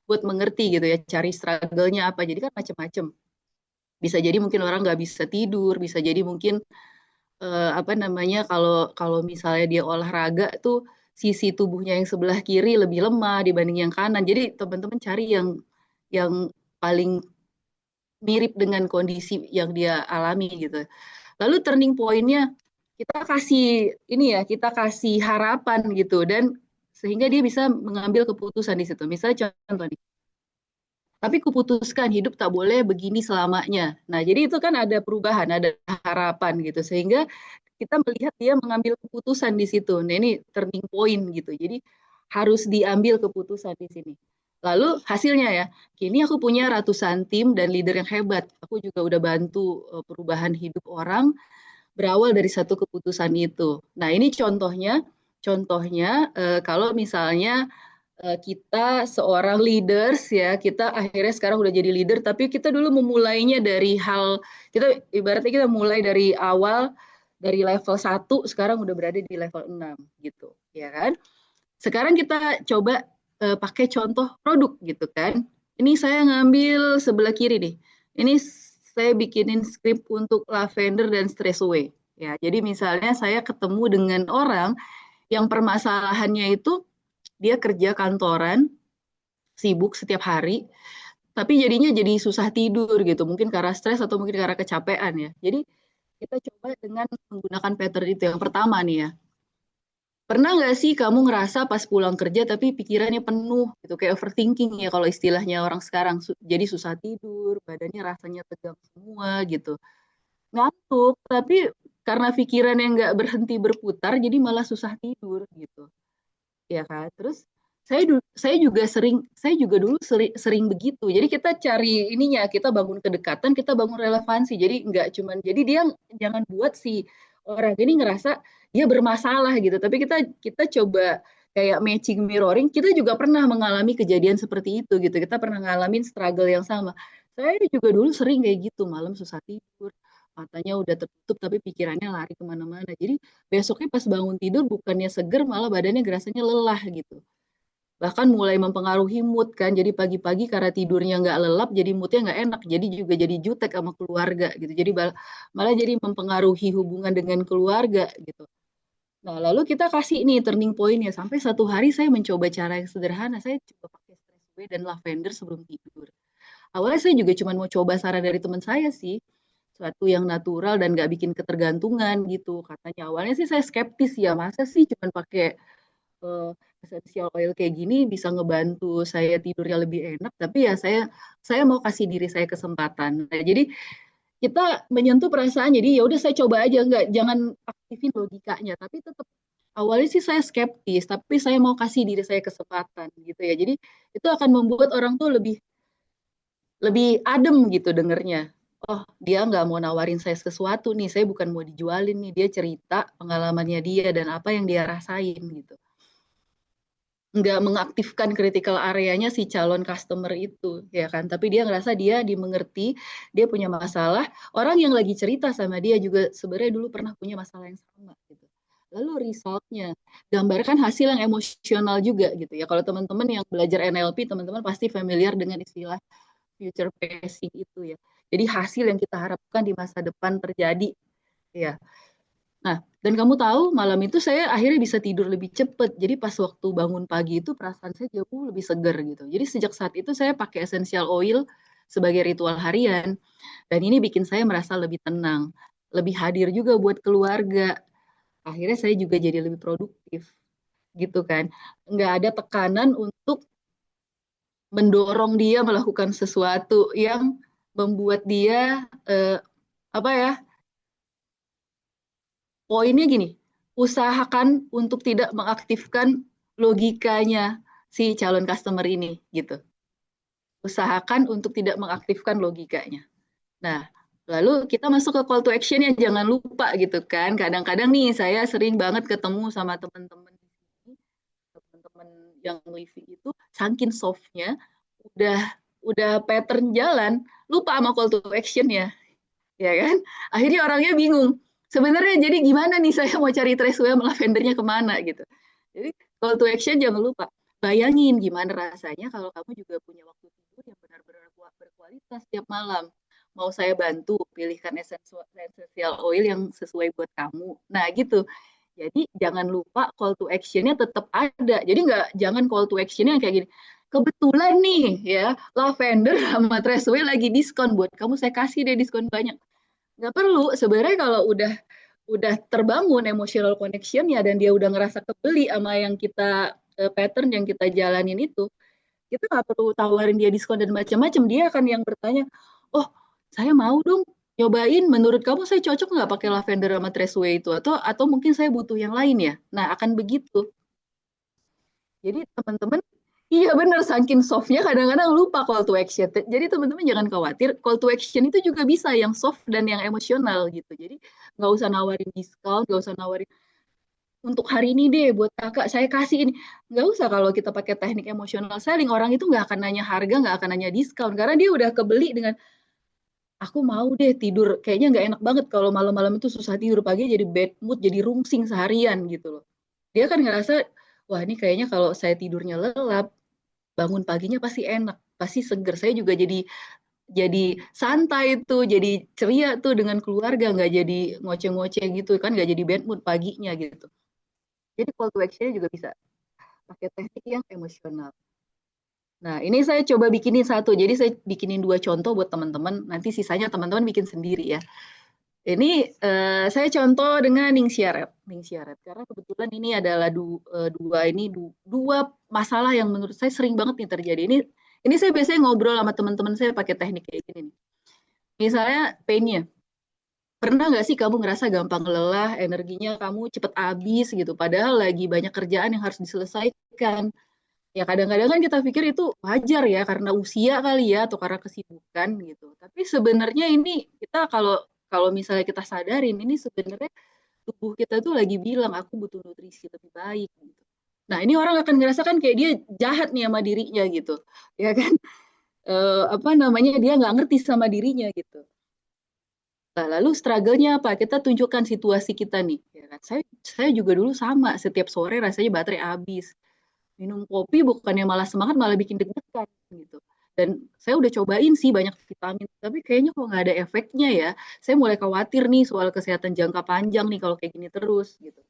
Speaker 1: buat mengerti gitu ya, cari struggle-nya apa. Jadi kan macam-macam. Bisa jadi mungkin orang nggak bisa tidur, bisa jadi mungkin apa namanya kalau kalau misalnya dia olahraga tuh sisi tubuhnya yang sebelah kiri lebih lemah dibanding yang kanan. Jadi teman-teman cari yang paling mirip dengan kondisi yang dia alami gitu. Lalu turning point-nya kita kasih ini ya, kita kasih harapan gitu dan sehingga dia bisa mengambil keputusan di situ. Misalnya contoh nih, tapi kuputuskan hidup tak boleh begini selamanya. Nah, jadi itu kan ada perubahan, ada harapan gitu. Sehingga kita melihat dia mengambil keputusan di situ. Nah, ini turning point gitu. Jadi harus diambil keputusan di sini. Lalu hasilnya ya, kini aku punya ratusan tim dan leader yang hebat. Aku juga udah bantu perubahan hidup orang berawal dari satu keputusan itu. Nah, ini contohnya kalau misalnya kita seorang leaders ya, kita akhirnya sekarang udah jadi leader, tapi kita dulu memulainya dari kita ibaratnya kita mulai dari awal, dari level 1, sekarang udah berada di level 6 gitu, ya kan? Sekarang kita coba pakai contoh produk gitu kan. Ini saya ngambil sebelah kiri nih. Ini saya bikinin skrip untuk lavender dan stress away. Ya, jadi misalnya saya ketemu dengan orang yang permasalahannya itu dia kerja kantoran, sibuk setiap hari, tapi jadinya jadi susah tidur gitu. Mungkin karena stres atau mungkin karena kecapean ya. Jadi kita coba dengan menggunakan pattern itu. Yang pertama nih ya, pernah nggak sih kamu ngerasa pas pulang kerja tapi pikirannya penuh gitu, kayak overthinking ya kalau istilahnya orang sekarang, jadi susah tidur, badannya rasanya tegang semua gitu, ngantuk, tapi karena pikiran yang nggak berhenti berputar jadi malah susah tidur gitu, ya kan? Terus saya juga dulu sering begitu. Jadi kita cari ininya, kita bangun kedekatan, kita bangun relevansi. Jadi nggak cuman, jadi dia jangan buat si orang ini ngerasa dia bermasalah gitu. Tapi kita coba kayak matching mirroring. Kita juga pernah mengalami kejadian seperti itu gitu. Kita pernah ngalamin struggle yang sama. Saya juga dulu sering kayak gitu, malam susah tidur, matanya udah tertutup tapi pikirannya lari kemana-mana. Jadi besoknya pas bangun tidur bukannya seger malah badannya gerasanya lelah gitu. Bahkan mulai mempengaruhi mood kan. Jadi pagi-pagi karena tidurnya nggak lelap jadi moodnya nggak enak. Jadi juga jadi jutek sama keluarga gitu. Jadi malah jadi mempengaruhi hubungan dengan keluarga gitu. Nah, lalu kita kasih nih turning point-nya. Sampai satu hari saya mencoba cara yang sederhana. Saya coba pakai stress away dan lavender sebelum tidur. Awalnya saya juga cuma mau coba saran dari teman saya sih. Suatu yang natural dan nggak bikin ketergantungan gitu. Katanya awalnya sih saya skeptis ya. Masa sih cuma pakai eh, essential oil kayak gini bisa ngebantu saya tidurnya lebih enak, tapi ya saya mau kasih diri saya kesempatan. Nah, jadi kita menyentuh perasaan, jadi ya udah saya coba aja, nggak jangan aktifin logikanya, tapi tetap awalnya sih saya skeptis, tapi saya mau kasih diri saya kesempatan gitu ya. Jadi itu akan membuat orang tuh lebih lebih adem gitu dengernya. Oh, dia nggak mau nawarin saya sesuatu nih, saya bukan mau dijualin nih, dia cerita pengalamannya dia dan apa yang dia rasain gitu, nggak mengaktifkan critical areanya si calon customer itu, ya kan? Tapi dia ngerasa dia dimengerti, dia punya masalah. Orang yang lagi cerita sama dia juga sebenarnya dulu pernah punya masalah yang sama gitu. Lalu resultnya, gambarkan hasil yang emosional juga gitu ya. Kalau teman-teman yang belajar NLP, teman-teman pasti familiar dengan istilah future pacing itu ya. Jadi hasil yang kita harapkan di masa depan terjadi, ya. Nah, dan kamu tahu malam itu saya akhirnya bisa tidur lebih cepat. Jadi pas waktu bangun pagi itu perasaan saya jauh lebih segar gitu. Jadi sejak saat itu saya pakai essential oil sebagai ritual harian. Dan ini bikin saya merasa lebih tenang, lebih hadir juga buat keluarga. Akhirnya saya juga jadi lebih produktif gitu kan. Nggak ada tekanan untuk mendorong dia melakukan sesuatu yang membuat dia apa ya, poinnya gini, usahakan untuk tidak mengaktifkan logikanya si calon customer ini gitu. Usahakan untuk tidak mengaktifkan logikanya. Nah, lalu kita masuk ke call to action ya, jangan lupa gitu kan. Kadang-kadang nih saya sering banget ketemu sama teman-teman di sini, teman-teman yang living itu saking softnya udah udah pattern jalan, lupa sama call to action ya, ya kan? Akhirnya orangnya bingung. Sebenarnya jadi gimana nih saya mau cari trace web lavendernya kemana gitu. Jadi call to action jangan lupa. Bayangin gimana rasanya kalau kamu juga punya waktu tidur yang benar-benar berkualitas tiap malam. Mau saya bantu pilihkan essential oil yang sesuai buat kamu. Nah gitu. Jadi jangan lupa call to actionnya tetap ada. Jadi jangan call to actionnya kayak gini. Kebetulan nih ya, lavender sama Traceway lagi diskon buat kamu, saya kasih deh diskon banyak. Nggak perlu sebenarnya kalau udah terbangun emotional connection ya dan dia udah ngerasa kebeli sama yang kita pattern yang kita jalanin itu, kita nggak perlu tawarin dia diskon dan macam-macam, dia akan yang bertanya, oh saya mau dong nyobain, menurut kamu saya cocok nggak pakai lavender sama Traceway itu, atau mungkin saya butuh yang lain ya. Nah akan begitu. Jadi teman-teman Iya bener, saking softnya kadang-kadang lupa call to action. Jadi teman-teman jangan khawatir, call to action itu juga bisa yang soft dan yang emosional gitu. Jadi nggak usah nawarin diskon, nggak usah nawarin untuk hari ini deh buat kakak saya kasih ini. Nggak usah kalau kita pakai teknik emosional selling, orang itu nggak akan nanya harga, nggak akan nanya diskon. Karena dia udah kebeli dengan, aku mau deh tidur. Kayaknya nggak enak banget kalau malam-malam itu susah tidur, pagi jadi bad mood, jadi rungsing seharian gitu loh. Dia kan ngerasa, wah ini kayaknya kalau saya tidurnya lelap, bangun paginya pasti enak, pasti seger. Saya juga jadi santai tuh, jadi ceria tuh dengan keluarga, nggak jadi ngoceh-ngoceh gitu kan, nggak jadi bad mood paginya gitu. Jadi call to action juga bisa pakai teknik yang emosional. Nah, ini saya coba bikinin satu. Jadi saya bikinin dua contoh buat teman-teman. Nanti sisanya teman-teman bikin sendiri ya. Ini saya contoh dengan Ning Xiaret. Ning Xiaret. Karena kebetulan ini adalah dua masalah yang menurut saya sering banget nih terjadi. Ini saya biasanya ngobrol sama teman-teman saya pakai teknik kayak gini nih. Misalnya pain-nya. Pernah nggak sih kamu ngerasa gampang lelah, energinya kamu cepet habis gitu, padahal lagi banyak kerjaan yang harus diselesaikan. Ya kadang-kadang kan kita pikir itu wajar ya karena usia kali ya atau karena kesibukan gitu. Tapi sebenarnya ini kita kalau kalau misalnya kita sadarin ini sebenarnya tubuh kita tuh lagi bilang aku butuh nutrisi lebih baik gitu. Nah, ini orang akan ngerasakan kayak dia jahat nih sama dirinya gitu. Ya kan? Apa namanya? Dia nggak ngerti sama dirinya gitu. Nah, lalu struggle-nya apa? Kita tunjukkan situasi kita nih. Ya kan? Saya juga dulu sama, setiap sore rasanya baterai habis. Minum kopi bukannya malah semangat, malah bikin deg-degan gitu. Dan saya udah cobain sih banyak vitamin, tapi kayaknya kok nggak ada efeknya ya. Saya mulai khawatir nih soal kesehatan jangka panjang nih kalau kayak gini terus gitu.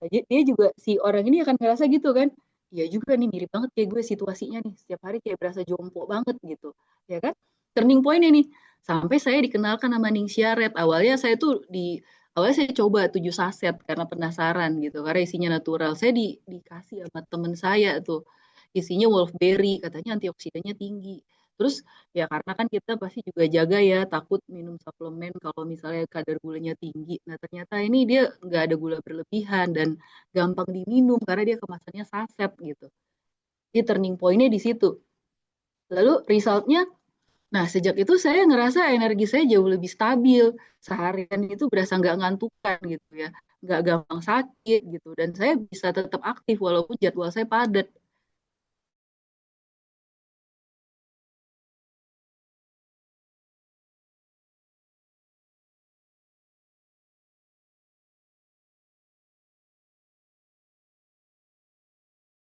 Speaker 1: Nah, dia juga si orang ini akan ngerasa gitu kan. Iya juga nih mirip banget kayak gue situasinya nih. Setiap hari kayak berasa jompo banget gitu. Ya kan? Turning point ini sampai saya dikenalkan sama Ning Xiaret. Awalnya saya coba 7 saset karena penasaran gitu. Karena isinya natural. Saya dikasih sama temen saya tuh. Isinya wolfberry, katanya antioksidannya tinggi. Terus ya karena kan kita pasti juga jaga ya, takut minum suplemen kalau misalnya kadar gulanya tinggi. Nah ternyata ini dia nggak ada gula berlebihan dan gampang diminum karena dia kemasannya saset gitu. Jadi turning point-nya di situ. Lalu resultnya, nah sejak itu saya ngerasa energi saya jauh lebih stabil. Seharian itu berasa nggak ngantukan gitu ya. Nggak gampang sakit gitu. Dan saya bisa tetap aktif walaupun jadwal saya padat.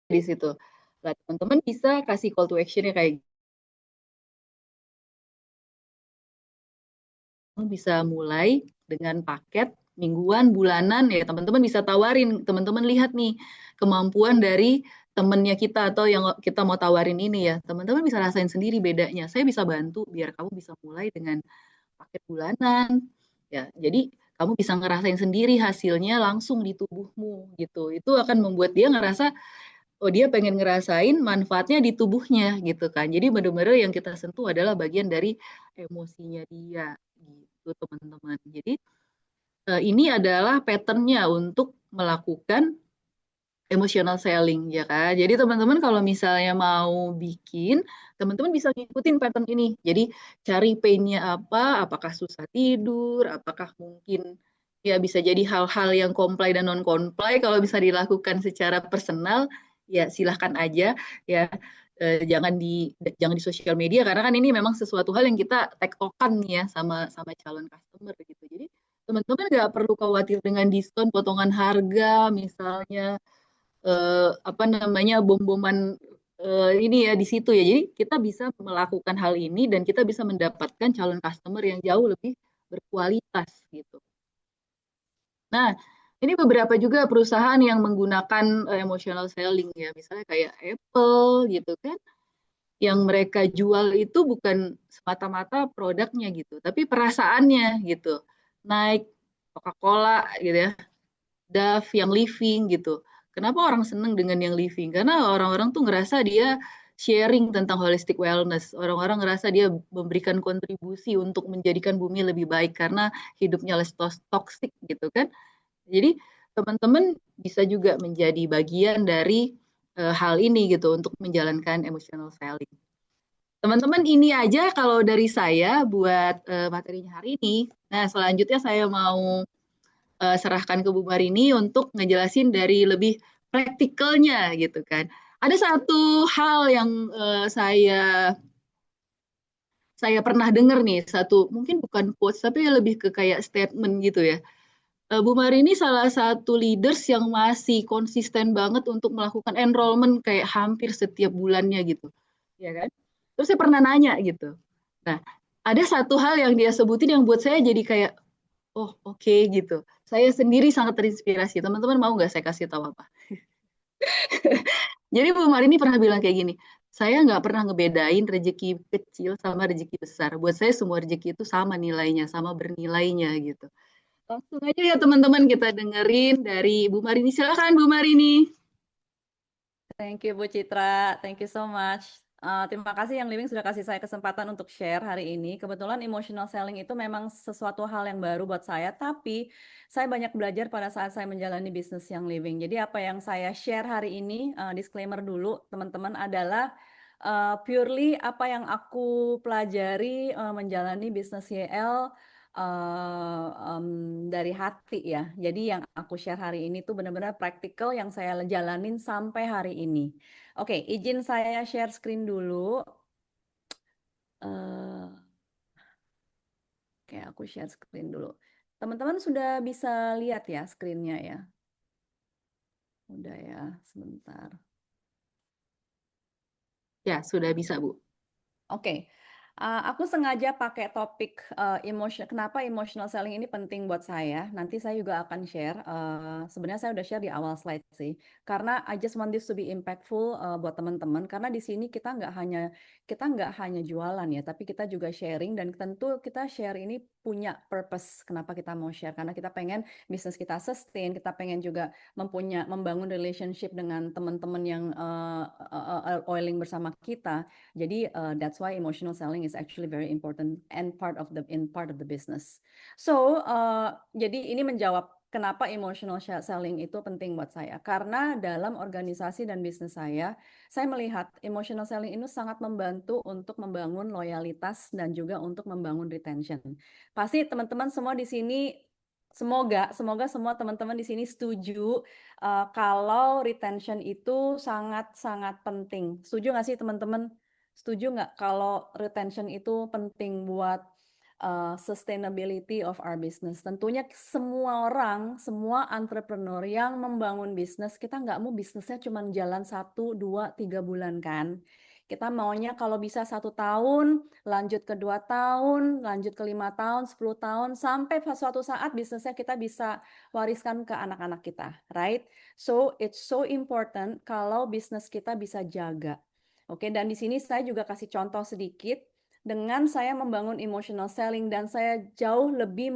Speaker 1: Di situ. Nah, teman-teman bisa kasih call to action-nya kayak bisa mulai dengan paket mingguan, bulanan ya teman-teman bisa tawarin, teman-teman lihat nih kemampuan dari temennya kita atau yang kita mau tawarin ini ya, teman-teman bisa rasain sendiri bedanya. Saya bisa bantu biar kamu bisa mulai dengan paket bulanan ya. Jadi kamu bisa ngerasain sendiri hasilnya langsung di tubuhmu gitu. Itu akan membuat dia ngerasa oh dia pengen ngerasain manfaatnya di tubuhnya gitu kan. Jadi benar-benar yang kita sentuh adalah bagian dari emosinya dia gitu teman-teman. Jadi ini adalah patternnya untuk melakukan emotional selling ya kan. Jadi teman-teman kalau misalnya mau bikin, teman-teman bisa ngikutin pattern ini. Jadi cari pain-nya apa, apakah susah tidur, apakah mungkin ya bisa jadi hal-hal yang comply dan non comply kalau bisa dilakukan secara personal ya silahkan aja ya. Jangan di sosial media karena kan ini memang sesuatu hal yang kita tektokan ya sama sama calon customer gitu. Jadi teman-teman nggak perlu khawatir dengan diskon potongan harga misalnya apa namanya bom-boman ini ya di situ ya. Jadi kita bisa melakukan hal ini dan kita bisa mendapatkan calon customer yang jauh lebih berkualitas gitu. Nah, ini beberapa juga perusahaan yang menggunakan emotional selling ya, misalnya kayak Apple gitu kan, yang mereka jual itu bukan semata-mata produknya gitu, tapi perasaannya gitu. Nike, Coca-Cola gitu ya, Dove yang living gitu. Kenapa orang seneng dengan yang living? Karena orang-orang tuh ngerasa dia sharing tentang holistic wellness. Orang-orang ngerasa dia memberikan kontribusi untuk menjadikan bumi lebih baik karena hidupnya less toxic gitu kan. Jadi teman-teman bisa juga menjadi bagian dari hal ini gitu untuk menjalankan emotional selling. Teman-teman ini aja kalau dari saya buat materinya hari ini. Nah, selanjutnya saya mau serahkan ke Bu Marini untuk ngejelasin dari lebih praktikalnya gitu kan. Ada satu hal yang saya pernah dengar nih, satu mungkin bukan quotes tapi lebih ke kayak statement gitu ya. Bu Marini salah satu leaders yang masih konsisten banget untuk melakukan enrollment kayak hampir setiap bulannya gitu. Ya kan? Terus saya pernah nanya gitu. Nah, ada satu hal yang dia sebutin yang buat saya jadi kayak, oh oke gitu. Saya sendiri sangat terinspirasi. Teman-teman mau nggak saya kasih tahu apa? Jadi Bu Marini pernah bilang kayak gini, saya nggak pernah ngebedain rezeki kecil sama rezeki besar. Buat saya semua rezeki itu sama nilainya, sama bernilainya gitu. Langsung aja ya teman-teman kita dengerin dari Bu Marini. Silakan Bu Marini.
Speaker 2: Thank you Bu Citra, thank you so much. Terima kasih yang Living sudah kasih saya kesempatan untuk share hari ini. Kebetulan emotional selling itu memang sesuatu hal yang baru buat saya, tapi saya banyak belajar pada saat saya menjalani bisnis yang Living. Jadi apa yang saya share hari ini, disclaimer dulu teman-teman adalah purely apa yang aku pelajari menjalani bisnis YL dari hati ya. Jadi yang aku share hari ini tuh benar-benar praktikal yang saya jalanin sampai hari ini. Oke, izin saya share screen dulu. Eh, oke, aku share screen dulu. Teman-teman sudah bisa lihat ya screen-nya ya? Udah ya, sebentar.
Speaker 1: Ya, sudah bisa Bu.
Speaker 2: Oke, aku sengaja pakai topik kenapa emotional selling ini penting buat saya. Nanti saya juga akan share. Sebenarnya saya udah share di awal slide sih, karena I just want this to be impactful buat teman-teman. Karena di sini kita nggak hanya jualan ya, tapi kita juga sharing dan tentu kita share ini punya purpose. Kenapa kita mau share? Karena kita pengen bisnis kita sustain, kita pengen juga membangun relationship dengan teman-teman yang oiling bersama kita. Jadi that's why emotional selling is actually very important and part of the business. So jadi ini menjawab kenapa emotional selling itu penting buat saya. Karena dalam organisasi dan bisnis saya melihat emotional selling ini sangat membantu untuk membangun loyalitas dan juga untuk membangun retention. Pasti teman-teman semua di sini semoga semua teman-teman di sini setuju kalau retention itu sangat-sangat penting. Setuju nggak sih teman-teman? Setuju nggak kalau retention itu penting buat sustainability of our business? Tentunya semua orang, semua entrepreneur yang membangun bisnis, kita nggak mau bisnisnya cuma jalan 1, 2, 3 bulan kan? Kita maunya kalau bisa 1 tahun, lanjut ke 2 tahun, lanjut ke 5 tahun, 10 tahun, sampai suatu saat bisnisnya kita bisa wariskan ke anak-anak kita, right? So it's so important kalau bisnis kita bisa jaga. Oke, dan di sini saya juga kasih contoh sedikit dengan saya membangun emotional selling dan saya jauh lebih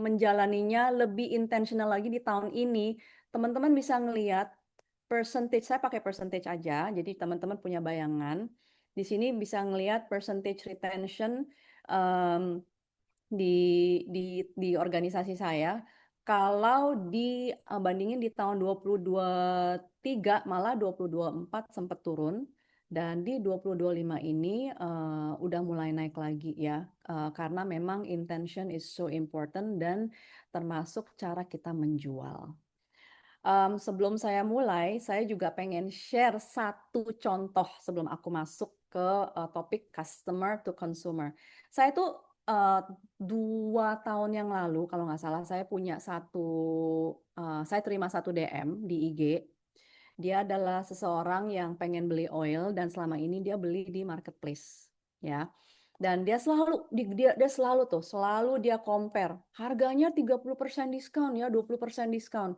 Speaker 2: menjalaninya lebih intentional lagi di tahun ini. Teman-teman bisa ngelihat percentage, saya pakai percentage aja, jadi teman-teman punya bayangan. Di sini bisa ngelihat percentage retention um, di organisasi saya. Kalau dibandingin di tahun 2023 malah 2024 sempat turun. Dan di 2025 ini udah mulai naik lagi ya, karena memang intention is so important dan termasuk cara kita menjual. Sebelum saya mulai, saya juga pengen share satu contoh sebelum aku masuk ke topik customer to consumer. Saya tuh 2 tahun yang lalu, kalau nggak salah, saya terima satu DM di IG. Dia adalah seseorang yang pengen beli oil dan selama ini dia beli di marketplace, ya. Dan dia selalu dia compare harganya 30% diskon ya, 20% diskon.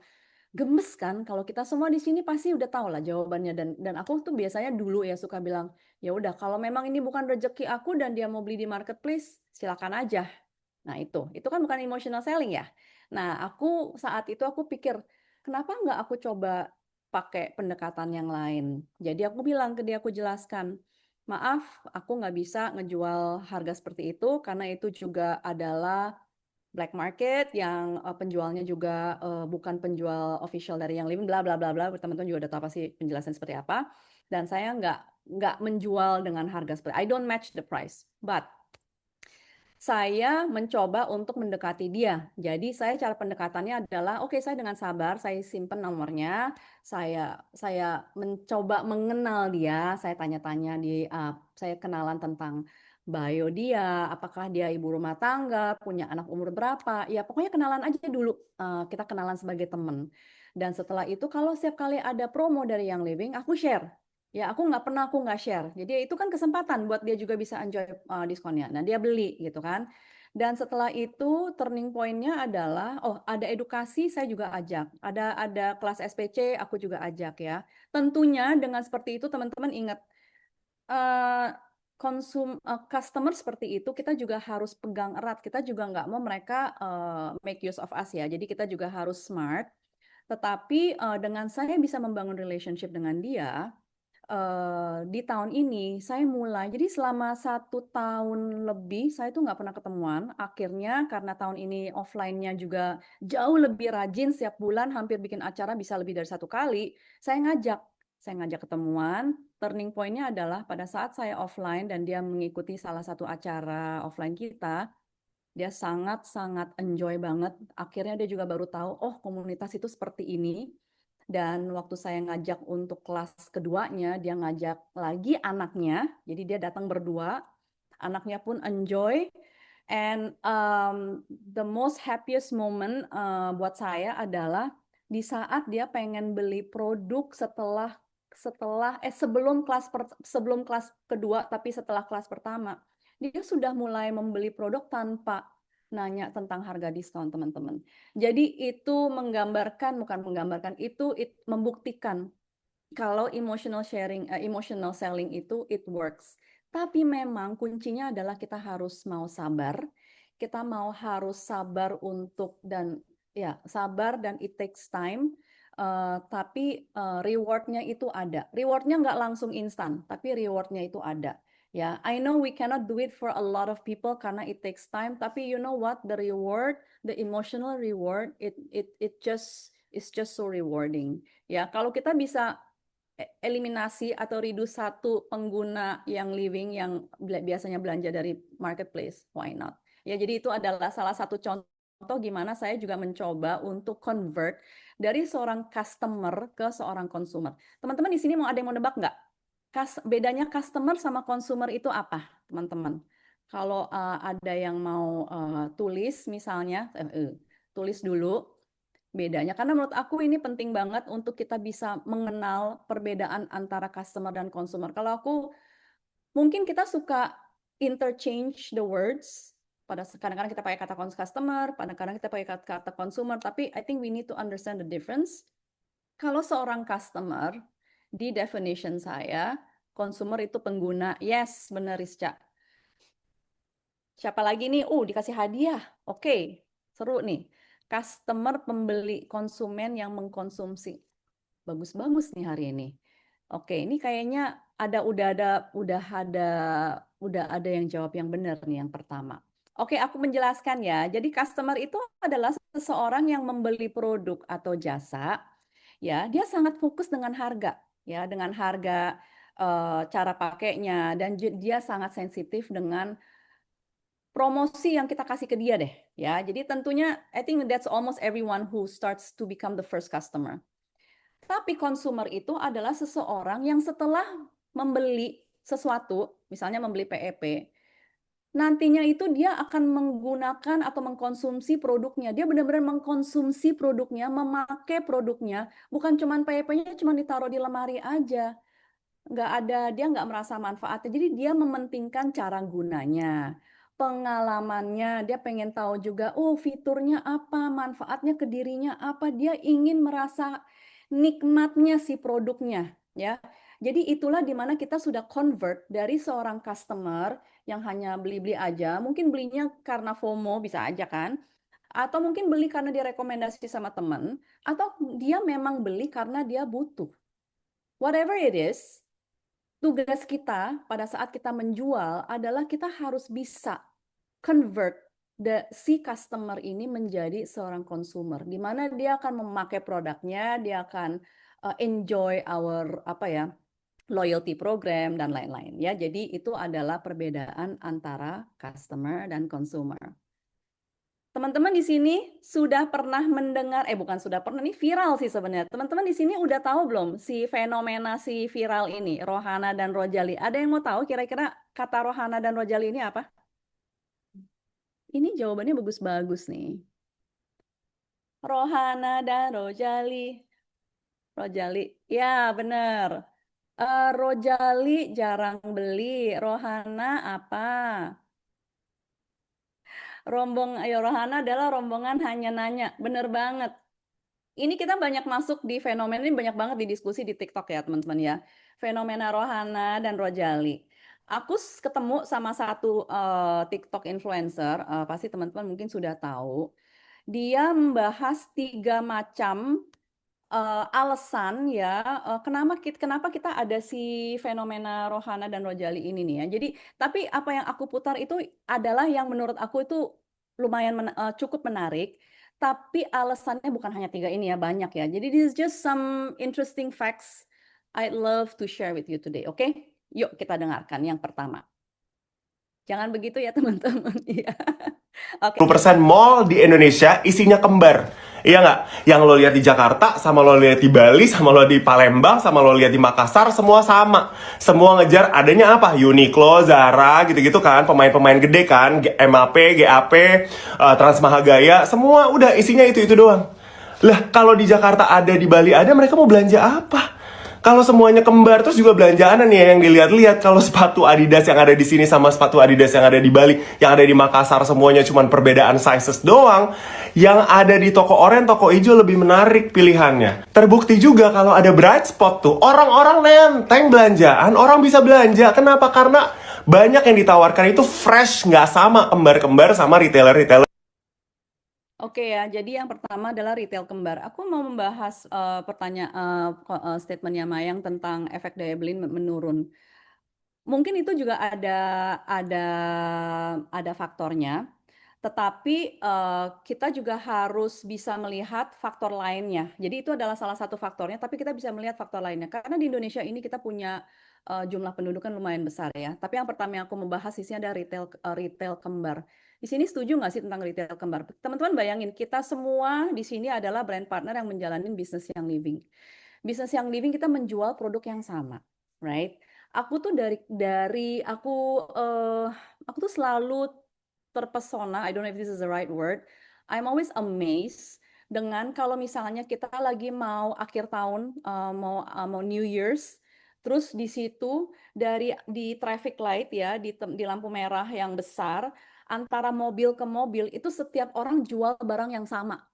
Speaker 2: Gemes kan, kalau kita semua di sini pasti udah tahu lah jawabannya, dan aku tuh biasanya dulu ya suka bilang ya udah kalau memang ini bukan rezeki aku dan dia mau beli di marketplace silakan aja. Nah itu kan bukan emotional selling ya. Nah saat itu aku pikir kenapa nggak aku coba pakai pendekatan yang lain. Jadi aku bilang ke dia, aku jelaskan, maaf aku nggak bisa ngejual harga seperti itu karena itu juga adalah black market yang penjualnya juga bukan penjual official dari Young Living, bla bla bla bla. Teman-teman juga udah tahu pasti penjelasan seperti apa. Dan saya nggak menjual dengan harga seperti I don't match the price, but saya mencoba untuk mendekati dia. Jadi cara pendekatannya adalah, oke, saya dengan sabar, saya simpen nomornya, saya mencoba mengenal dia, saya tanya-tanya saya kenalan tentang bio dia, apakah dia ibu rumah tangga, punya anak umur berapa, ya pokoknya kenalan aja dulu, kita kenalan sebagai teman. Dan setelah itu kalau setiap kali ada promo dari Young Living, aku share. Ya, aku nggak share. Jadi itu kan kesempatan buat dia juga bisa enjoy diskonnya. Nah, dia beli gitu kan. Dan setelah itu turning point-nya adalah, oh ada edukasi saya juga ajak. Ada kelas SPC aku juga ajak ya. Tentunya dengan seperti itu teman-teman ingat, eh, customer seperti itu kita juga harus pegang erat. Kita juga nggak mau mereka make use of us ya. Jadi kita juga harus smart. Tetapi dengan saya bisa membangun relationship dengan dia, di tahun ini saya mulai, jadi selama 1 tahun lebih saya tuh nggak pernah ketemuan. Akhirnya karena tahun ini offline-nya juga jauh lebih rajin, setiap bulan hampir bikin acara bisa lebih dari 1 kali. Saya ngajak ketemuan. Turning point-nya adalah pada saat saya offline dan dia mengikuti salah satu acara offline kita, dia sangat-sangat enjoy banget. Akhirnya dia juga baru tahu, oh komunitas itu seperti ini. Dan waktu saya ngajak untuk kelas keduanya, dia ngajak lagi anaknya. Jadi dia datang berdua, anaknya pun enjoy. And the most happiest moment buat saya adalah di saat dia pengen beli produk sebelum kelas kedua, tapi setelah kelas pertama, dia sudah mulai membeli produk tanpa nanya tentang harga diskon, teman-teman. Jadi itu membuktikan kalau emotional selling itu it works. Tapi memang kuncinya adalah kita harus mau sabar. Kita harus sabar sabar dan it takes time. Tapi rewardnya itu ada. Rewardnya nggak langsung instan, tapi rewardnya itu ada. Ya, I know we cannot do it for a lot of people karena it takes time. Tapi you know what? The emotional reward, it's just so rewarding. Ya, kalau kita bisa eliminasi atau reduce satu pengguna yang living yang biasanya belanja dari marketplace, why not? Ya, jadi itu adalah salah satu contoh gimana saya juga mencoba untuk convert dari seorang customer ke seorang consumer. Teman-teman di sini ada yang mau nebak nggak? Bedanya customer sama consumer itu apa, teman-teman? Kalau ada yang mau tulis misalnya, tulis dulu bedanya. Karena menurut aku ini penting banget untuk kita bisa mengenal perbedaan antara customer dan consumer. Kalau aku, mungkin kita suka interchange the words. Kadang-kadang kita pakai kata customer, kadang-kadang kita pakai kata consumer, tapi I think we need to understand the difference. Kalau seorang customer, di definition saya, consumer itu pengguna. Yes, benar Rizca. Siapa lagi nih? Dikasih hadiah. Oke, seru nih. Customer, pembeli, konsumen yang mengkonsumsi. Bagus-bagus nih hari ini. Oke, ini kayaknya udah ada yang jawab yang benar nih yang pertama. Oke, aku menjelaskan ya. Jadi customer itu adalah seseorang yang membeli produk atau jasa, ya, dia sangat fokus dengan harga, ya, dengan harga, cara pakainya, dan dia sangat sensitif dengan promosi yang kita kasih ke dia deh, ya. Jadi tentunya I think that's almost everyone who starts to become the first customer. Tapi consumer itu adalah seseorang yang setelah membeli sesuatu, misalnya membeli PEP, nantinya itu dia akan menggunakan atau mengkonsumsi produknya. Dia benar-benar mengkonsumsi produknya, memakai produknya, bukan cuma PEP-nya cuma ditaruh di lemari aja. Dia nggak merasa manfaatnya. Jadi dia mementingkan cara gunanya, pengalamannya, dia pengen tahu juga, fiturnya apa, manfaatnya ke dirinya apa, dia ingin merasa nikmatnya si produknya, ya. Jadi itulah dimana kita sudah convert dari seorang customer yang hanya beli-beli aja, mungkin belinya karena FOMO bisa aja kan, atau mungkin beli karena dia rekomendasi sama teman, atau dia memang beli karena dia butuh. Whatever it is, tugas kita pada saat kita menjual adalah kita harus bisa convert si customer ini menjadi seorang consumer, di mana dia akan memakai produknya, dia akan enjoy our loyalty program dan lain-lain ya. Jadi itu adalah perbedaan antara customer dan consumer. Teman-teman di sini sudah pernah mendengar, bukan sudah pernah, ini viral sih sebenarnya. Teman-teman di sini udah tahu belum si fenomena si viral ini, Rohana dan Rojali? Ada yang mau tahu kira-kira kata Rohana dan Rojali ini apa? Ini jawabannya bagus-bagus nih. Rohana dan Rojali. Rojali, ya bener. Rojali jarang beli, Rohana apa? Rohana adalah rombongan hanya nanya, bener banget. Ini kita banyak masuk di fenomena ini, banyak banget di diskusi di TikTok ya teman-teman ya. Fenomena Rohana dan Rojali. Aku ketemu sama satu TikTok influencer, pasti teman-teman mungkin sudah tahu. Dia membahas 3 macam alasan ya kenapa kita ada si fenomena Rohana dan Rojali ini nih ya. Jadi tapi apa yang aku putar itu adalah yang menurut aku itu lumayan cukup menarik. Tapi alasannya bukan hanya 3 ini ya, banyak ya. Jadi this is just some interesting facts I'd love to share with you today. Oke? Yuk kita dengarkan yang pertama. Jangan begitu ya teman-teman. Iya. Oke.
Speaker 3: 10% mall di Indonesia isinya kembar. Iya nggak? Yang lo lihat di Jakarta, sama lo lihat di Bali, sama lo di Palembang, sama lo lihat di Makassar, semua sama. Semua ngejar adanya apa? Uniqlo, Zara, gitu-gitu kan. Pemain-pemain gede kan. MAP, GAP, Trans Mahagaya. Semua udah isinya itu doang. Lah, kalau di Jakarta ada, di Bali ada, mereka mau belanja apa? Kalau semuanya kembar, terus juga belanjaan nih ya yang dilihat-lihat. Kalau sepatu Adidas yang ada di sini sama sepatu Adidas yang ada di Bali, yang ada di Makassar, semuanya cuma perbedaan sizes doang. Yang ada di toko oranye, toko hijau lebih menarik pilihannya. Terbukti juga kalau ada bright spot tuh, orang-orang nenteng belanjaan, orang bisa belanja. Kenapa? Karena banyak yang ditawarkan itu fresh, nggak sama kembar-kembar sama retailer-retailer.
Speaker 2: Oke ya, jadi yang pertama adalah retail kembar. Aku mau membahas statementnya Mayang tentang efek daya beli menurun. Mungkin itu juga ada faktornya, tetapi kita juga harus bisa melihat faktor lainnya. Jadi itu adalah salah satu faktornya, tapi kita bisa melihat faktor lainnya. Karena di Indonesia ini kita punya jumlah penduduk kan lumayan besar ya. Tapi yang pertama yang aku membahas di sini ada retail kembar. Di sini setuju nggak sih tentang retail kembar? Teman-teman bayangin, kita semua di sini adalah brand partner yang menjalani bisnis yang living. Bisnis yang living kita menjual produk yang sama, right? Aku tuh aku tuh selalu terpesona, I don't know if this is the right word. I'm always amazed dengan kalau misalnya kita lagi mau akhir tahun, mau New Year's, terus di situ di traffic light ya, di lampu merah yang besar, antara mobil ke mobil itu setiap orang jual barang yang sama.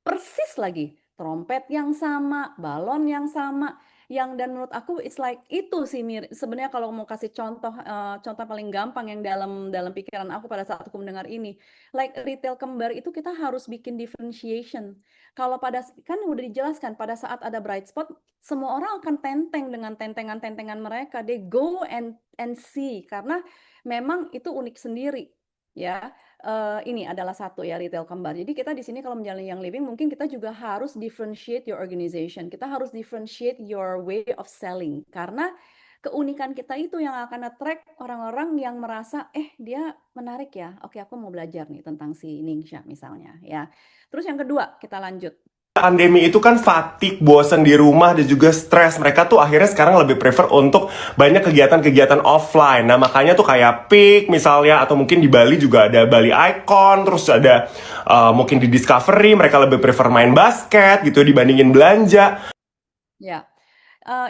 Speaker 2: Persis lagi, trompet yang sama, balon yang sama, dan menurut aku it's like itu sih sebenarnya kalau mau kasih contoh paling gampang yang dalam pikiran aku pada saat aku mendengar ini, like retail kembar itu kita harus bikin differentiation. Kalau kan udah dijelaskan pada saat ada bright spot, semua orang akan tenteng dengan tentengan-tentengan mereka, they go and see karena memang itu unik sendiri ya. Ini adalah satu ya retail kembar. Jadi kita di sini kalau menjalani yang living mungkin kita juga harus differentiate your organization. Kita harus differentiate your way of selling karena keunikan kita itu yang akan attract orang-orang yang merasa dia menarik ya. Oke, aku mau belajar nih tentang si Ningxia misalnya ya. Terus yang kedua, kita lanjut.
Speaker 3: Pandemi itu kan fatigue, bosan di rumah, dan juga stres. Mereka tuh akhirnya sekarang lebih prefer untuk banyak kegiatan-kegiatan offline. Nah makanya tuh kayak Peak misalnya, atau mungkin di Bali juga ada Bali Icon, terus ada mungkin di Discovery, mereka lebih prefer main basket gitu dibandingin belanja.
Speaker 2: Ya,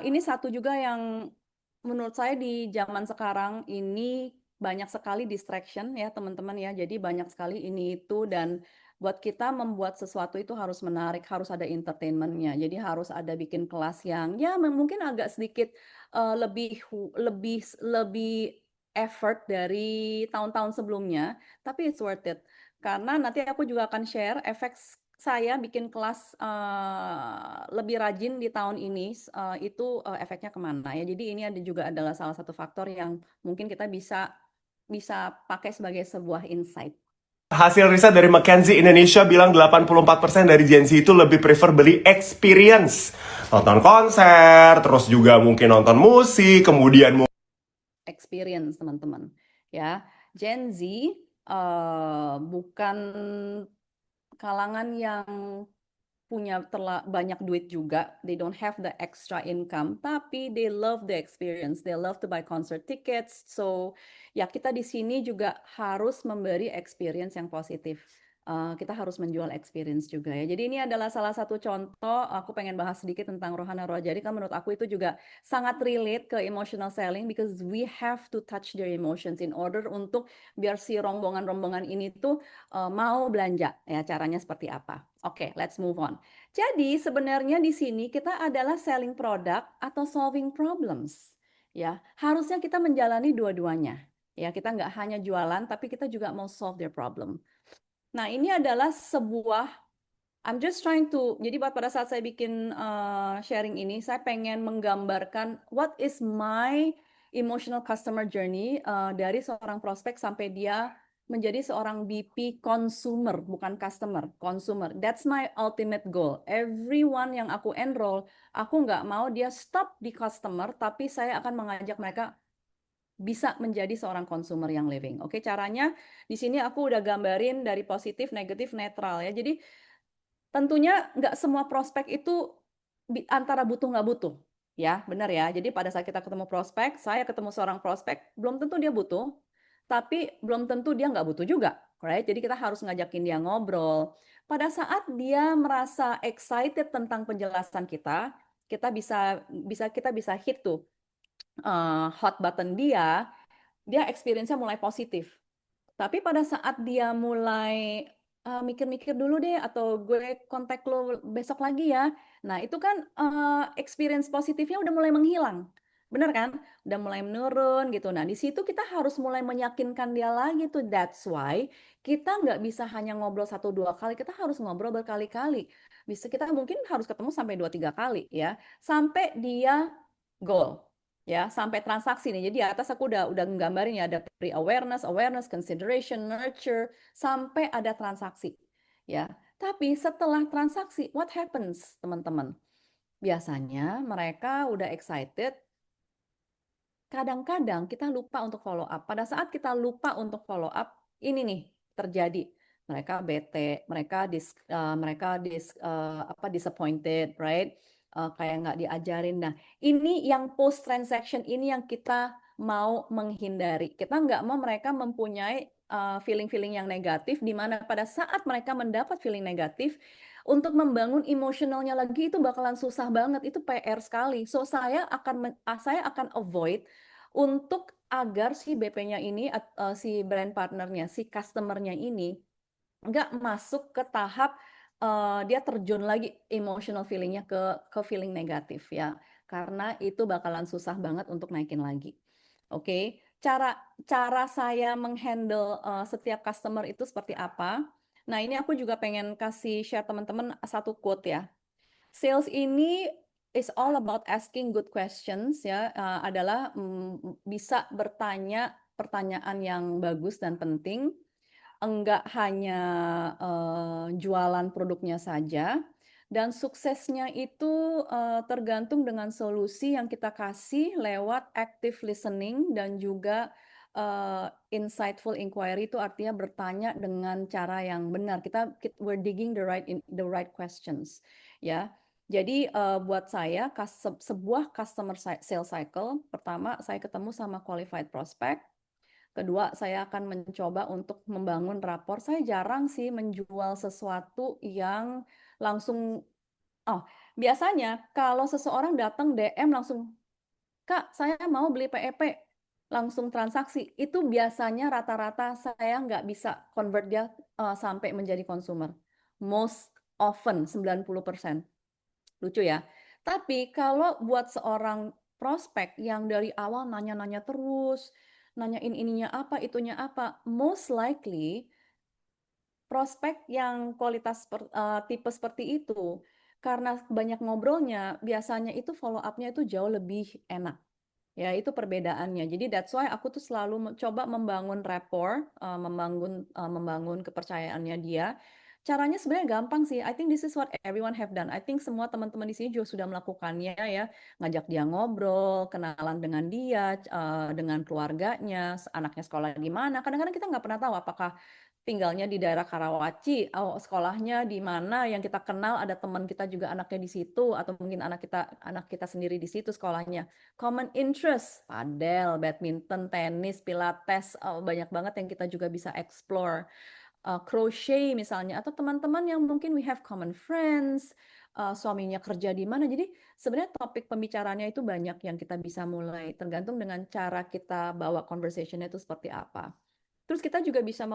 Speaker 2: ini satu juga yang menurut saya di zaman sekarang ini banyak sekali distraction ya teman-teman ya. Jadi banyak sekali ini itu dan buat kita membuat sesuatu itu harus menarik, harus ada entertainmentnya. Jadi harus ada bikin kelas yang ya mungkin agak sedikit lebih lebih effort dari tahun-tahun sebelumnya, tapi it's worth it. Karena nanti aku juga akan share efek saya bikin kelas lebih rajin di tahun ini itu efeknya kemana ya. Jadi ini juga adalah salah satu faktor yang mungkin kita bisa pakai sebagai sebuah insight.
Speaker 3: Hasil riset dari McKinsey Indonesia bilang 84% dari Gen Z itu lebih prefer beli experience. Nonton konser, terus juga mungkin nonton musik, kemudian
Speaker 2: experience teman-teman ya. Gen Z bukan kalangan yang punya banyak duit juga, they don't have the extra income, tapi they love the experience, they love to buy concert tickets. So ya kita di sini juga harus memberi experience yang positif. Kita harus menjual experience juga ya. Jadi ini adalah salah satu contoh. Aku pengen bahas sedikit tentang Rohana Rojadi. Kan menurut aku itu juga sangat relate ke emotional selling because we have to touch their emotions in order untuk biar si rombongan-rombongan ini tuh mau belanja ya. Caranya seperti apa? Oke, let's move on. Jadi sebenarnya di sini kita adalah selling product atau solving problems. Ya, harusnya kita menjalani dua-duanya. Ya, kita nggak hanya jualan, tapi kita juga mau solve their problem. Nah, ini adalah sebuah, I'm just trying to, jadi pada saat saya bikin sharing ini, saya pengen menggambarkan what is my emotional customer journey dari seorang prospek sampai dia menjadi seorang BP consumer, bukan customer, consumer. That's my ultimate goal. Everyone yang aku enroll, aku nggak mau dia stop di customer, tapi saya akan mengajak mereka bisa menjadi seorang consumer yang living. Oke, caranya di sini aku udah gambarin dari positif, negatif, netral ya. Jadi tentunya nggak semua prospek itu antara butuh nggak butuh. Ya, benar ya. Jadi pada saat kita ketemu prospek, saya ketemu seorang prospek, belum tentu dia butuh, tapi belum tentu dia nggak butuh juga. Right? Jadi kita harus ngajakin dia ngobrol. Pada saat dia merasa excited tentang penjelasan kita bisa hit tuh hot button dia experience-nya mulai positif. Tapi pada saat dia mulai mikir-mikir dulu deh atau gue kontak lo besok lagi ya. Nah, itu kan experience positifnya udah mulai menghilang. Bener kan? Udah mulai menurun gitu. Nah, di situ kita harus mulai meyakinkan dia lagi tuh. That's why kita nggak bisa hanya ngobrol 1-2 kali, kita harus ngobrol berkali-kali. Bisa kita mungkin harus ketemu sampai 2-3 kali ya. Sampai dia goal. Ya, sampai transaksi nih. Jadi di atas aku udah nggambarin ya ada pre-awareness, awareness, consideration, nurture, sampai ada transaksi. Ya. Tapi setelah transaksi, what happens, teman-teman? Biasanya mereka udah excited, kadang-kadang kita lupa untuk follow up. Pada saat kita lupa untuk follow up, ini nih terjadi. Mereka bete, mereka disappointed, right? Kayak nggak diajarin. Nah, ini yang post transaction ini yang kita mau menghindari. Kita nggak mau mereka mempunyai feeling-feeling yang negatif, di mana pada saat mereka mendapat feeling negatif, untuk membangun emosionalnya lagi itu bakalan susah banget. Itu PR sekali. So saya akan avoid untuk agar si BP-nya ini, si brand partnernya, si customer-nya ini nggak masuk ke tahap dia terjun lagi emotional feeling-nya ke feeling negatif ya. Karena itu bakalan susah banget untuk naikin lagi. Oke, cara saya menghandle setiap customer itu seperti apa? Nah, ini aku juga pengen kasih share teman-teman satu quote ya. Sales ini is all about asking good questions ya, adalah bisa bertanya pertanyaan yang bagus dan penting, enggak hanya jualan produknya saja, dan suksesnya itu tergantung dengan solusi yang kita kasih lewat active listening dan juga insightful inquiry, itu artinya bertanya dengan cara yang benar. We're digging the right questions ya. Jadi buat saya sebuah customer sales cycle, pertama saya ketemu sama qualified prospect, kedua saya akan mencoba untuk membangun rapor. Saya jarang sih menjual sesuatu yang langsung, biasanya kalau seseorang datang DM langsung, Kak saya mau beli PEP, langsung transaksi, itu biasanya rata-rata saya nggak bisa convert dia sampai menjadi consumer. Most often 90%. Lucu ya. Tapi kalau buat seorang prospek yang dari awal nanya-nanya terus, nanyain ininya apa, itunya apa, most likely prospek yang kualitas tipe seperti itu, karena banyak ngobrolnya, biasanya itu follow up-nya itu jauh lebih enak. Ya, itu perbedaannya. Jadi that's why aku tuh selalu coba membangun rapport, membangun kepercayaannya dia. Caranya sebenarnya gampang sih. I think this is what everyone have done. I think semua teman-teman di sini juga sudah melakukannya ya. Ngajak dia ngobrol, kenalan dengan dia, dengan keluarganya, anaknya sekolah di mana. Kadang-kadang kita nggak pernah tahu apakah tinggalnya di daerah Karawaci, sekolahnya di mana yang kita kenal, ada teman kita juga anaknya di situ, atau mungkin anak kita sendiri di situ sekolahnya. Common interest, padel, badminton, tenis, pilates, banyak banget yang kita juga bisa explore. Crochet misalnya, atau teman-teman yang mungkin we have common friends, suaminya kerja di mana. Jadi sebenarnya topik pembicaranya itu banyak yang kita bisa mulai, tergantung dengan cara kita bawa conversation-nya itu seperti apa. Terus kita juga bisa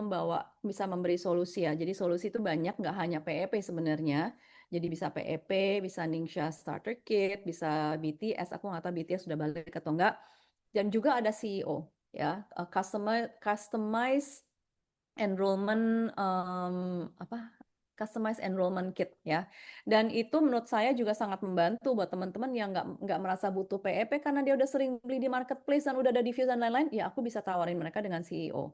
Speaker 2: memberi solusi ya. Jadi solusi itu banyak, nggak hanya PEP sebenarnya. Jadi bisa PEP, bisa Ningxia Starter Kit, bisa BTS. Aku nggak tahu BTS sudah balik atau enggak. Dan juga ada CEO ya, Customized Enrollment Customized Enrollment Kit ya. Dan itu menurut saya juga sangat membantu buat teman-teman yang nggak merasa butuh PEP karena dia udah sering beli di marketplace dan udah ada review dan lain-lain. Ya aku bisa tawarin mereka dengan CEO.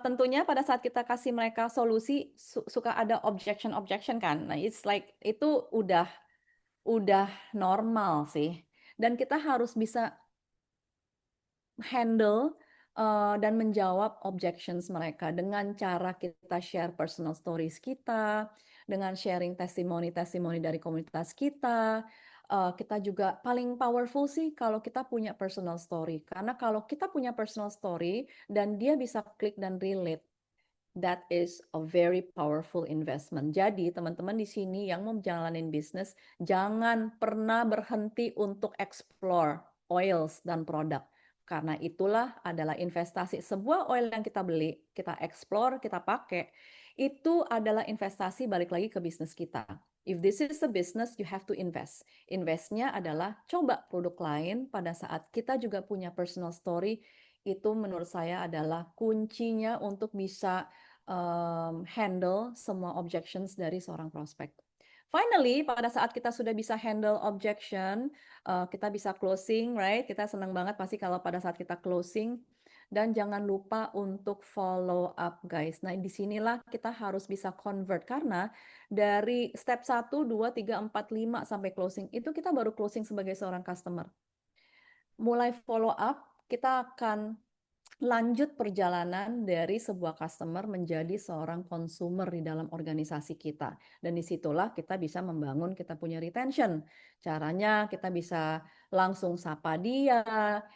Speaker 2: Tentunya pada saat kita kasih mereka solusi suka ada objection kan. Nah, it's like itu udah normal sih. Dan kita harus bisa handle dan menjawab objections mereka dengan cara kita share personal stories kita, dengan sharing testimoni-testimoni dari komunitas kita. Kita juga paling powerful sih kalau kita punya personal story. Karena kalau kita punya personal story dan dia bisa klik dan relate, that is a very powerful investment. Jadi teman-teman di sini yang mau jalanin bisnis, jangan pernah berhenti untuk explore oils dan produk. Karena itulah adalah investasi. Sebuah oil yang kita beli, kita explore, kita pakai, itu adalah investasi balik lagi ke bisnis kita. If this is a business, you have to invest. Investnya adalah coba produk lain pada saat kita juga punya personal story. Itu menurut saya adalah kuncinya untuk bisa handle semua objections dari seorang prospek. Finally, pada saat kita sudah bisa handle objection, kita bisa closing, right? Kita senang banget pasti kalau pada saat kita closing. Dan jangan lupa untuk follow up, guys. Nah, disinilah kita harus bisa convert. Karena dari step 1, 2, 3, 4, 5 sampai closing, itu kita baru closing sebagai seorang customer. Mulai follow up, kita akan lanjut perjalanan dari sebuah customer menjadi seorang consumer di dalam organisasi kita. Dan disitulah kita bisa membangun, kita punya retention. Caranya kita bisa langsung sapa dia,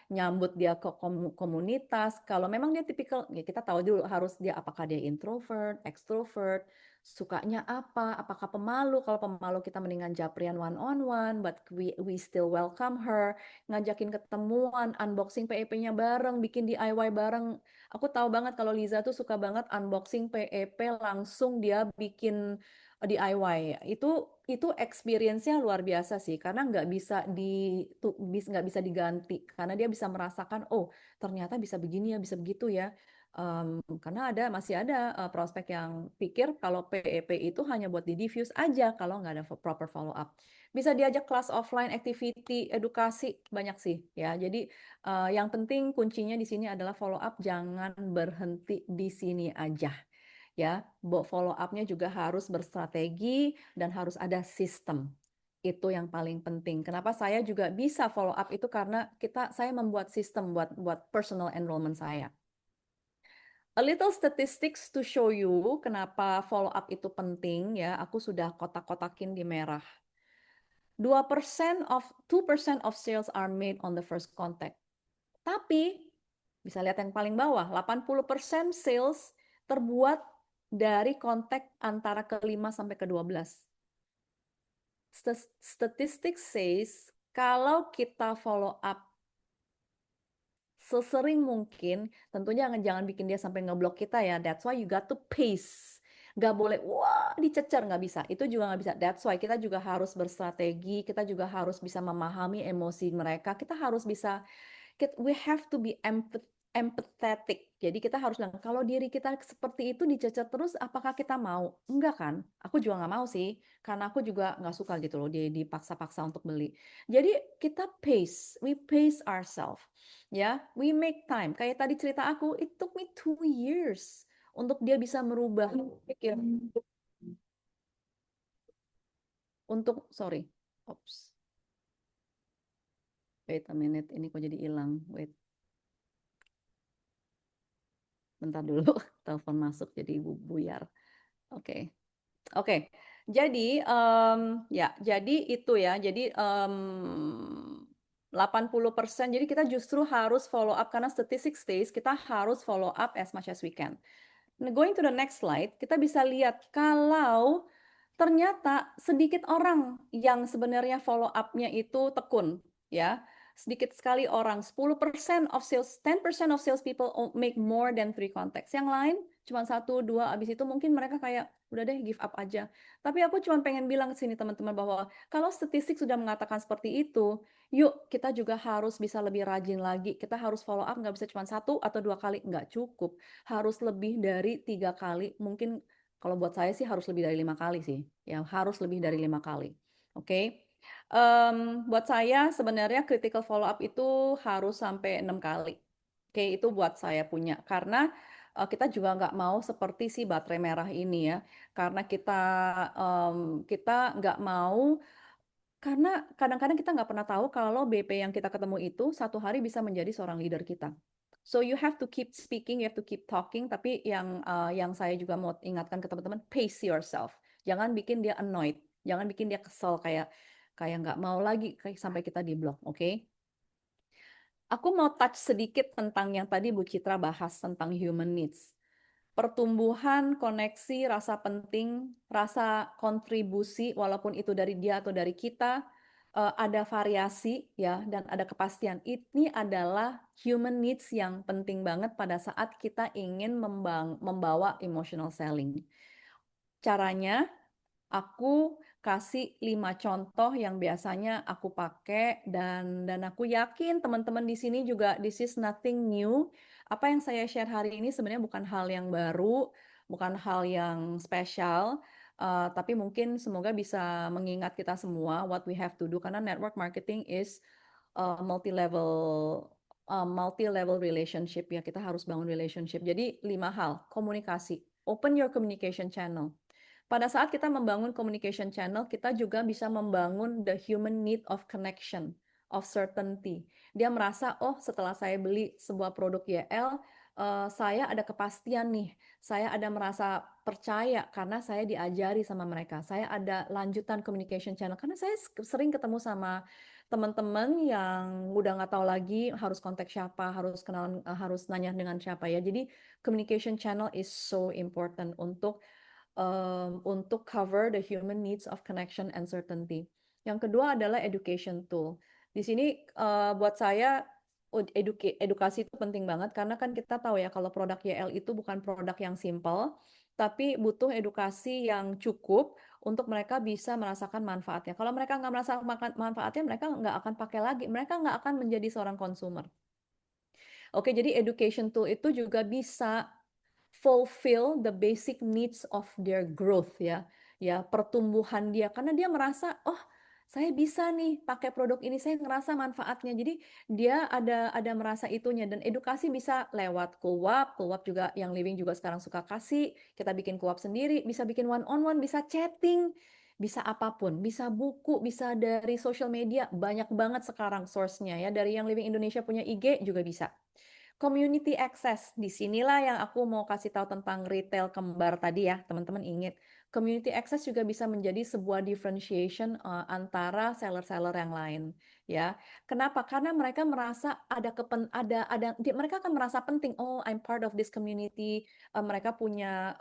Speaker 2: nyambut dia ke komunitas. Kalau memang dia tipikal, ya kita tahu dulu harus dia apakah dia introvert, extrovert, sukanya apa, apakah pemalu. Kalau pemalu kita mendingan japrian one on one, but we still welcome her. Ngajakin ketemuan, unboxing PEP-nya bareng, bikin DIY bareng. Aku tahu banget kalau Liza tuh suka banget unboxing PEP, langsung dia bikin DIY. Itu experience-nya luar biasa sih, karena nggak bisa diganti, karena dia bisa merasakan, oh ternyata bisa begini ya, bisa begitu ya. Karena masih ada prospek yang pikir kalau PEP itu hanya buat di diffuse aja kalau nggak ada proper follow up. Bisa diajak kelas offline, activity, edukasi, banyak sih ya. Jadi yang penting kuncinya di sini adalah follow up, jangan berhenti di sini aja. Ya, follow up-nya juga harus berstrategi dan harus ada sistem. Itu yang paling penting. Kenapa saya juga bisa follow up itu karena saya membuat sistem buat personal enrollment saya. A little statistics to show you kenapa follow up itu penting ya. Aku sudah kotak-kotakin di merah. 2% of sales are made on the first contact. Tapi bisa lihat yang paling bawah, 80% sales terbuat dari kontak antara ke-5 sampai ke-12. Statistics says kalau kita follow up sesering mungkin, tentunya jangan bikin dia sampai ngeblok kita ya. That's why you got to pace. Nggak boleh, wah dicecer, nggak bisa. Itu juga nggak bisa. That's why kita juga harus berstrategi, kita juga harus bisa memahami emosi mereka. Kita harus bisa, we have to be empathetic. Jadi kita harus bilang, kalau diri kita seperti itu dicacat terus, apakah kita mau? Enggak kan? Aku juga nggak mau sih, karena aku juga nggak suka gitu loh, dipaksa-paksa untuk beli. Jadi kita we pace ourselves, ya, we make time. Kayak tadi cerita aku, it took me 2 years untuk dia bisa merubah pikir, sorry, oops, wait a minute, ini kok jadi hilang, wait, bentar dulu, telepon masuk jadi buyar. Oke. Oke, jadi jadi itu ya. Jadi 80%. Jadi kita justru harus follow up karena statistics says kita harus follow up as much as we can. Nah, going to the next slide, kita bisa lihat kalau ternyata sedikit orang yang sebenarnya follow up-nya itu tekun, ya. Sedikit sekali orang, 10% of sales, 10% of sales people make more than 3 contacts. Yang lain cuma 1, 2, habis itu mungkin mereka kayak udah deh give up aja. Tapi aku cuma pengen bilang ke sini teman-teman bahwa kalau statistik sudah mengatakan seperti itu, yuk kita juga harus bisa lebih rajin lagi. Kita harus follow up, nggak bisa cuma 1 atau 2 kali, nggak cukup. Harus lebih dari 3 kali, mungkin kalau buat saya sih harus lebih dari 5 kali sih. Ya, harus lebih dari 5 kali. Oke. Buat saya sebenarnya critical follow up itu harus sampai 6 kali. Oke, itu buat saya punya. Karena kita juga nggak mau seperti si baterai merah ini ya. Karena kita nggak mau, karena kadang-kadang kita nggak pernah tahu kalau BP yang kita ketemu itu satu hari bisa menjadi seorang leader kita. So you have to keep speaking, you have to keep talking. Tapi yang saya juga mau ingatkan ke teman-teman, pace yourself. Jangan bikin dia annoyed, jangan bikin dia kesel kayak nggak mau lagi sampai kita di blok, oke? Aku mau touch sedikit tentang yang tadi Bu Citra bahas tentang human needs. Pertumbuhan, koneksi, rasa penting, rasa kontribusi, walaupun itu dari dia atau dari kita, ada variasi ya dan ada kepastian. Ini adalah human needs yang penting banget pada saat kita ingin membawa emotional selling. Caranya, aku kasih 5 contoh yang biasanya aku pakai dan aku yakin teman-teman di sini juga this is nothing new. Apa yang saya share hari ini sebenarnya bukan hal yang baru, bukan hal yang spesial, tapi mungkin semoga bisa mengingat kita semua what we have to do karena network marketing is multi-level relationship ya, kita harus bangun relationship. Jadi 5 hal, komunikasi, open your communication channel. Pada saat kita membangun communication channel, kita juga bisa membangun the human need of connection, of certainty. Dia merasa, oh setelah saya beli sebuah produk YL, saya ada kepastian nih, saya ada merasa percaya karena saya diajari sama mereka, saya ada lanjutan communication channel, karena saya sering ketemu sama teman-teman yang udah nggak tahu lagi harus kontak siapa, harus kenalan, harus nanya dengan siapa ya. Jadi communication channel is so important untuk cover the human needs of connection and certainty. Yang kedua adalah education tool. Di sini buat saya edukasi itu penting banget karena kan kita tahu ya kalau produk YL itu bukan produk yang simple, tapi butuh edukasi yang cukup untuk mereka bisa merasakan manfaatnya. Kalau mereka nggak merasakan manfaatnya, mereka nggak akan pakai lagi, mereka nggak akan menjadi seorang consumer. Oke, jadi education tool itu juga bisa fulfill the basic needs of their growth ya, pertumbuhan dia karena dia merasa oh saya bisa nih pakai produk ini, saya ngerasa manfaatnya, jadi dia ada merasa itunya. Dan edukasi bisa lewat kuap juga yang Living juga sekarang suka kasih, kita bikin kuap sendiri, bisa bikin one on one, bisa chatting, bisa apapun, bisa buku, bisa dari social media, banyak banget sekarang source-nya ya, dari yang Living Indonesia punya IG juga bisa. Community access, disinilah yang aku mau kasih tahu tentang retail kembar tadi ya, teman-teman ingat. Community access juga bisa menjadi sebuah differentiation antara seller-seller yang lain, ya. Kenapa? Karena mereka merasa mereka akan merasa penting. Oh, I'm part of this community. Mereka punya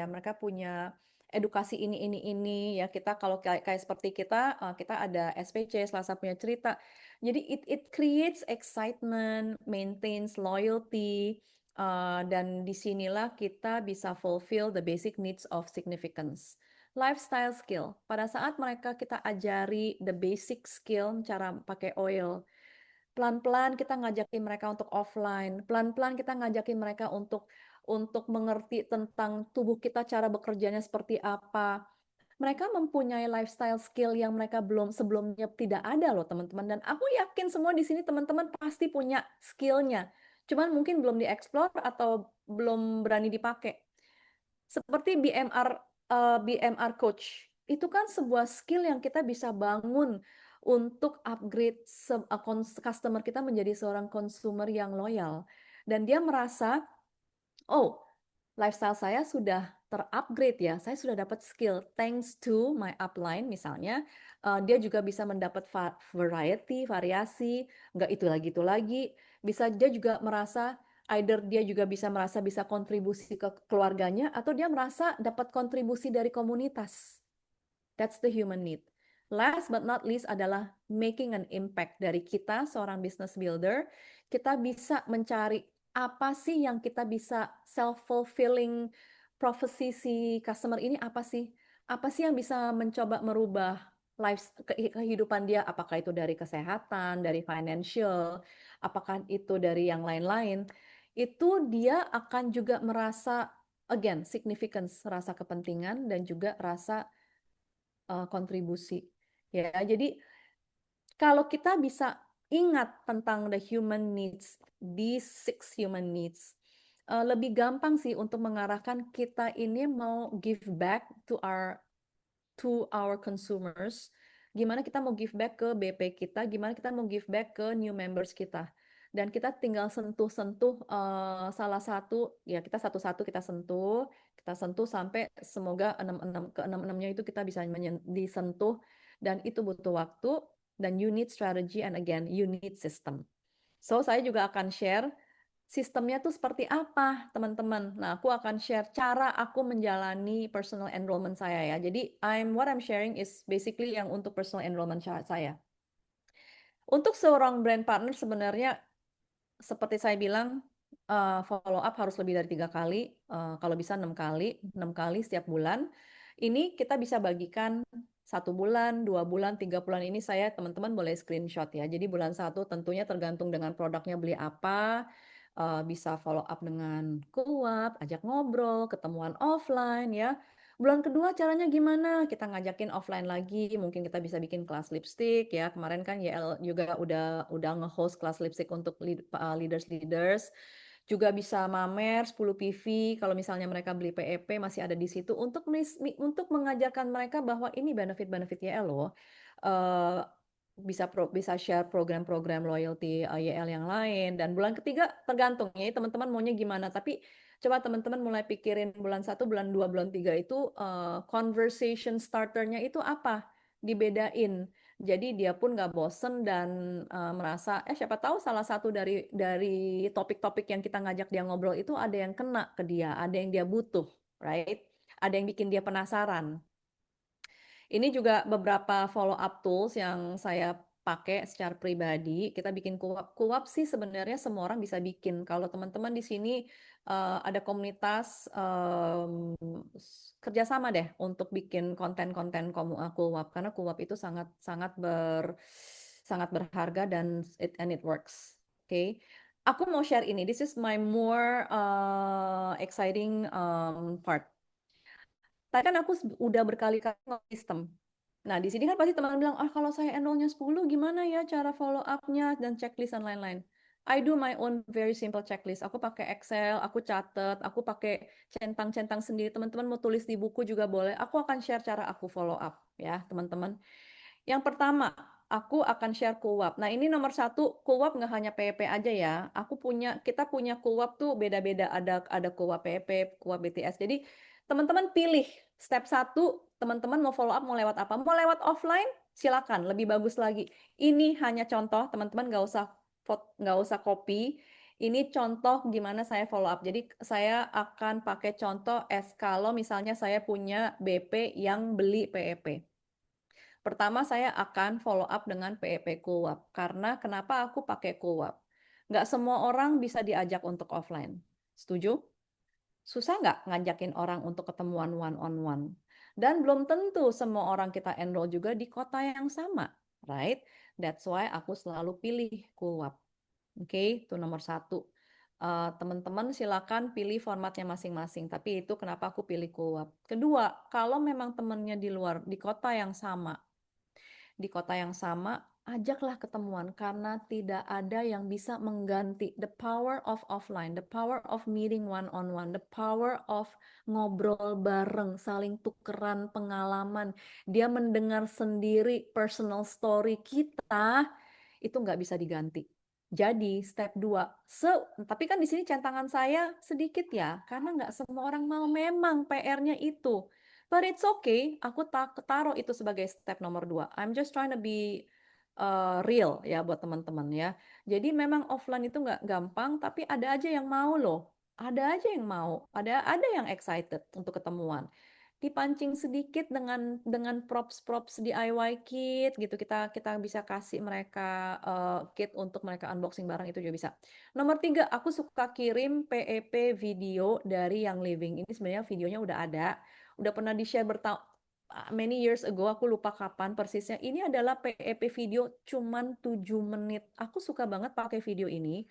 Speaker 2: mereka punya edukasi ini ya. Kita kalau kayak seperti kita ada SPC Selasa punya cerita. Jadi it creates excitement, maintains loyalty, dan disinilah kita bisa fulfill the basic needs of significance. Lifestyle skill, pada saat mereka kita ajari the basic skill cara pakai oil, Pelan-pelan kita ngajakin mereka untuk offline. Pelan-pelan kita ngajakin mereka untuk mengerti tentang tubuh kita, cara bekerjanya seperti apa. Mereka mempunyai lifestyle skill yang mereka belum sebelumnya tidak ada loh teman-teman. Dan aku yakin semua di sini teman-teman pasti punya skillnya. Cuman mungkin belum dieksplor atau belum berani dipakai. Seperti BMR coach. Itu kan sebuah skill yang kita bisa bangun untuk upgrade customer kita menjadi seorang consumer yang loyal. Dan dia merasa, oh, lifestyle saya sudah terupgrade ya, saya sudah dapat skill thanks to my upline misalnya. Dia juga bisa mendapat variasi, nggak itu lagi. Bisa dia juga merasa, either dia juga bisa merasa bisa kontribusi ke keluarganya, atau dia merasa dapat kontribusi dari komunitas. That's the human need. Last but not least adalah making an impact dari kita, seorang business builder. Kita bisa mencari apa sih yang kita bisa self-fulfilling prophecy si customer ini apa sih? Apa sih yang bisa mencoba merubah kehidupan dia? Apakah itu dari kesehatan, dari financial, apakah itu dari yang lain-lain? Itu dia akan juga merasa, again, significance, rasa kepentingan, dan juga rasa kontribusi. Ya, jadi kalau kita bisa ingat tentang the human needs, these 6 human needs, lebih gampang sih untuk mengarahkan kita ini mau give back to our consumers. Gimana kita mau give back ke BP kita, gimana kita mau give back ke new members kita. Dan kita tinggal sentuh-sentuh salah satu, ya kita satu-satu kita sentuh sampai semoga ke enam-enamnya itu kita bisa disentuh, dan itu butuh waktu, dan you need strategy, and again, you need system. So, saya juga akan share sistemnya tuh seperti apa, teman-teman. Nah, aku akan share cara aku menjalani personal enrollment saya ya. Jadi, what I'm sharing is basically yang untuk personal enrollment saya. Untuk seorang brand partner sebenarnya seperti saya bilang, follow up harus lebih dari 3 kali, kalau bisa 6 kali setiap bulan. Ini kita bisa bagikan 1 bulan, 2 bulan, 3 bulan ini teman-teman boleh screenshot ya. Jadi bulan 1 tentunya tergantung dengan produknya beli apa, bisa follow up dengan kuap, ajak ngobrol, ketemuan offline ya. Bulan kedua caranya gimana? Kita ngajakin offline lagi, mungkin kita bisa bikin kelas lipstick ya. Kemarin kan YL juga udah nge-host kelas lipstick untuk leaders. Juga bisa mamer 10 PV kalau misalnya mereka beli PEP masih ada di situ untuk mengajarkan mereka bahwa ini benefit-benefit YL loh. Eh, bisa share program-program loyalty YL yang lain. Dan bulan ketiga tergantung ya teman-teman maunya gimana. Tapi coba teman-teman mulai pikirin bulan 1, bulan 2, bulan 3 itu conversation starternya itu apa? Dibedain. Jadi dia pun nggak bosen dan merasa, siapa tahu salah satu dari topik-topik yang kita ngajak dia ngobrol itu ada yang kena ke dia, ada yang dia butuh, right? Ada yang bikin dia penasaran. Ini juga beberapa follow up tools yang saya pakai secara pribadi. Kita bikin kuap. Kuap sih sebenarnya semua orang bisa bikin. Kalau teman-teman di sini ada komunitas kerjasama deh untuk bikin konten-konten kuap, karena kuap itu sangat sangat berharga dan it works. Oke. Aku mau share ini. This is my more exciting part. Tadi kan aku udah berkali-kali sistem. Nah, di sini kan pasti teman-teman bilang, kalau saya enrollnya 10, gimana ya cara follow up-nya dan checklist dan lain-lain. I do my own very simple checklist. Aku pakai Excel, aku catat, aku pakai centang-centang sendiri. Teman-teman mau tulis di buku juga boleh. Aku akan share cara aku follow up ya, teman-teman. Yang pertama, aku akan share kuap. Nah, ini nomor 1, kuap nggak hanya PEP aja ya. Kita punya kuap tuh beda-beda. Ada kuap PEP, kuap BTS. Jadi, teman-teman pilih step 1, teman-teman mau follow up mau lewat apa? Mau lewat offline? Silakan, lebih bagus lagi. Ini hanya contoh, teman-teman nggak usah copy. Ini contoh gimana saya follow up. Jadi saya akan pakai contoh kalau misalnya saya punya BP yang beli PEP. Pertama saya akan follow up dengan PEP kuap. Karena kenapa aku pakai kuap? Nggak semua orang bisa diajak untuk offline. Setuju? Susah nggak ngajakin orang untuk ketemuan one on one? Dan belum tentu semua orang kita enroll juga di kota yang sama. right? That's why aku selalu pilih Coolwap. Oke, itu nomor satu. Teman-teman silakan pilih formatnya masing-masing. Tapi itu kenapa aku pilih Coolwap. Kedua, kalau memang temennya di luar, di kota yang sama, ajaklah ketemuan karena tidak ada yang bisa mengganti the power of offline, the power of meeting one on one, the power of ngobrol bareng, saling tukeran pengalaman. Dia mendengar sendiri personal story kita, itu nggak bisa diganti. Jadi step 2, tapi kan di sini centangan saya sedikit ya, karena nggak semua orang mau, memang PR-nya itu. But it's okay, aku taruh itu sebagai step nomor 2. I'm just trying to be real ya buat teman-teman ya. Jadi memang offline itu nggak gampang, tapi ada aja yang mau loh. Ada aja yang mau, ada yang excited untuk ketemuan. Dipancing sedikit dengan props DIY kit gitu, kita bisa kasih mereka kit untuk mereka unboxing barang, itu juga bisa. Nomor 3, aku suka kirim PEP video dari Young Living. Ini sebenarnya videonya udah pernah di-share many years ago, aku lupa kapan persisnya. Ini adalah PEP video cuman 7 menit. Aku suka banget pakai video ini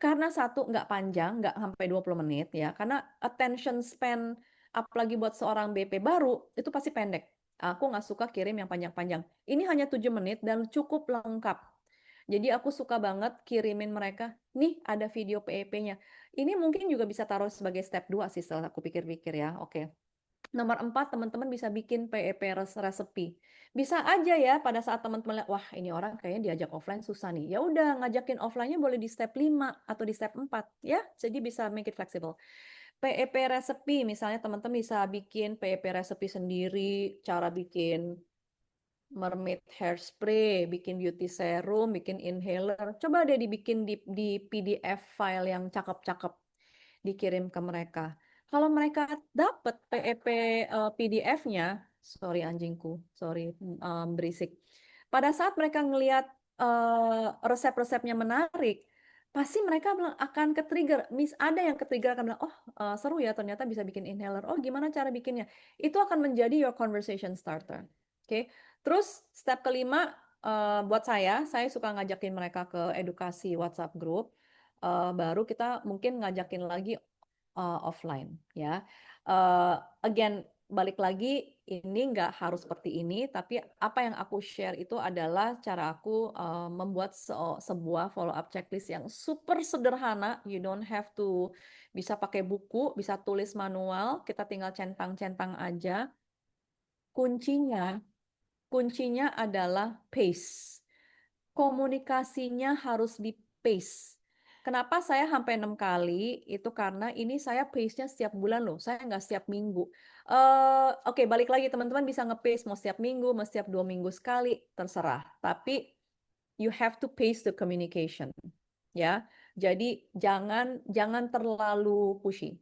Speaker 2: karena satu, nggak panjang, nggak sampai 20 menit ya. Karena attention span apalagi buat seorang BP baru, itu pasti pendek. Aku nggak suka kirim yang panjang-panjang. Ini hanya 7 menit dan cukup lengkap. Jadi aku suka banget kirimin mereka, nih ada video PEP-nya. Ini mungkin juga bisa taruh sebagai step 2 sih setelah aku pikir-pikir ya. Oke. Nomor 4, teman-teman bisa bikin PEP resepi. Bisa aja ya pada saat teman-teman lihat, wah ini orang kayaknya diajak offline susah nih. Ya udah, ngajakin offline-nya boleh di step 5 atau di step 4 ya. Jadi bisa make it flexible. PEP resepi, misalnya teman-teman bisa bikin PEP resepi sendiri, cara bikin mermaid hairspray, bikin beauty serum, bikin inhaler. Coba deh dibikin di PDF file yang cakep-cakep, dikirim ke mereka. Kalau mereka dapat PEP PDF-nya, sorry anjingku, sorry berisik. Pada saat mereka ngelihat resep-resepnya menarik, pasti mereka akan ke-trigger. Ada yang ke-trigger akan bilang, oh seru ya ternyata bisa bikin inhaler. Oh gimana cara bikinnya? Itu akan menjadi your conversation starter. Oke. Terus step kelima, buat saya suka ngajakin mereka ke edukasi WhatsApp group. Baru kita mungkin ngajakin lagi offline ya. Again, balik lagi, ini nggak harus seperti ini, tapi apa yang aku share itu adalah cara aku membuat sebuah follow up checklist yang super sederhana. You don't have to bisa pakai buku, bisa tulis manual, kita tinggal centang-centang aja. Kuncinya adalah pace. Komunikasinya harus di pace. Kenapa saya sampai 6 kali? Itu karena ini saya pace-nya setiap bulan loh. Saya nggak setiap minggu. Oke, balik lagi teman-teman bisa nge-pace mau setiap minggu, mau setiap 2 minggu sekali, terserah. Tapi you have to pace the communication. Ya, jadi jangan terlalu pushy.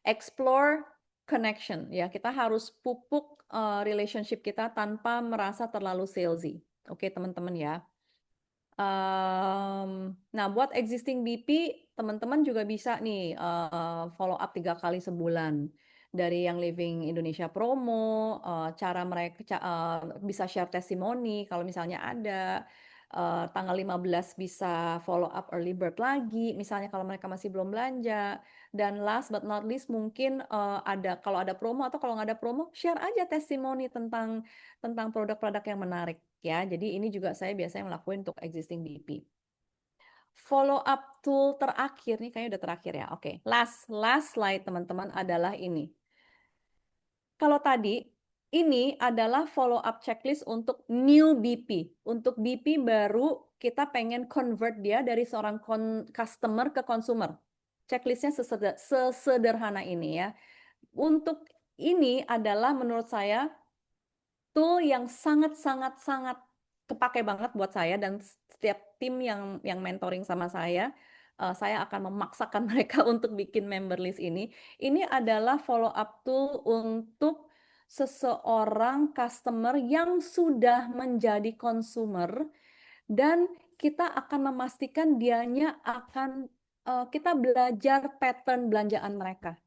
Speaker 2: Explore connection. Ya, kita harus pupuk relationship kita tanpa merasa terlalu salesy. Oke, teman-teman ya. Nah, buat existing BP, teman-teman juga bisa nih follow up 3 kali sebulan. Dari yang Living Indonesia promo, cara mereka bisa share testimoni kalau misalnya ada. Tanggal 15 bisa follow up early bird lagi, misalnya kalau mereka masih belum belanja. Dan last but not least, mungkin kalau ada promo atau kalau nggak ada promo, share aja testimoni tentang produk-produk yang menarik ya. Jadi ini juga saya biasanya melakukan untuk existing BP. Follow up tool terakhir nih, kayaknya udah terakhir ya. Oke, last slide teman-teman adalah ini. Kalau tadi ini adalah follow up checklist untuk new BP. Untuk BP baru kita pengen convert dia dari seorang customer ke consumer. Checklistnya sesederhana ini ya. Untuk ini adalah menurut saya tool yang sangat kepake banget buat saya dan setiap tim yang mentoring sama saya akan memaksakan mereka untuk bikin member list ini. Ini adalah follow up tool untuk seseorang customer yang sudah menjadi consumer dan kita akan memastikan dianya akan kita belajar pattern belanjaan mereka.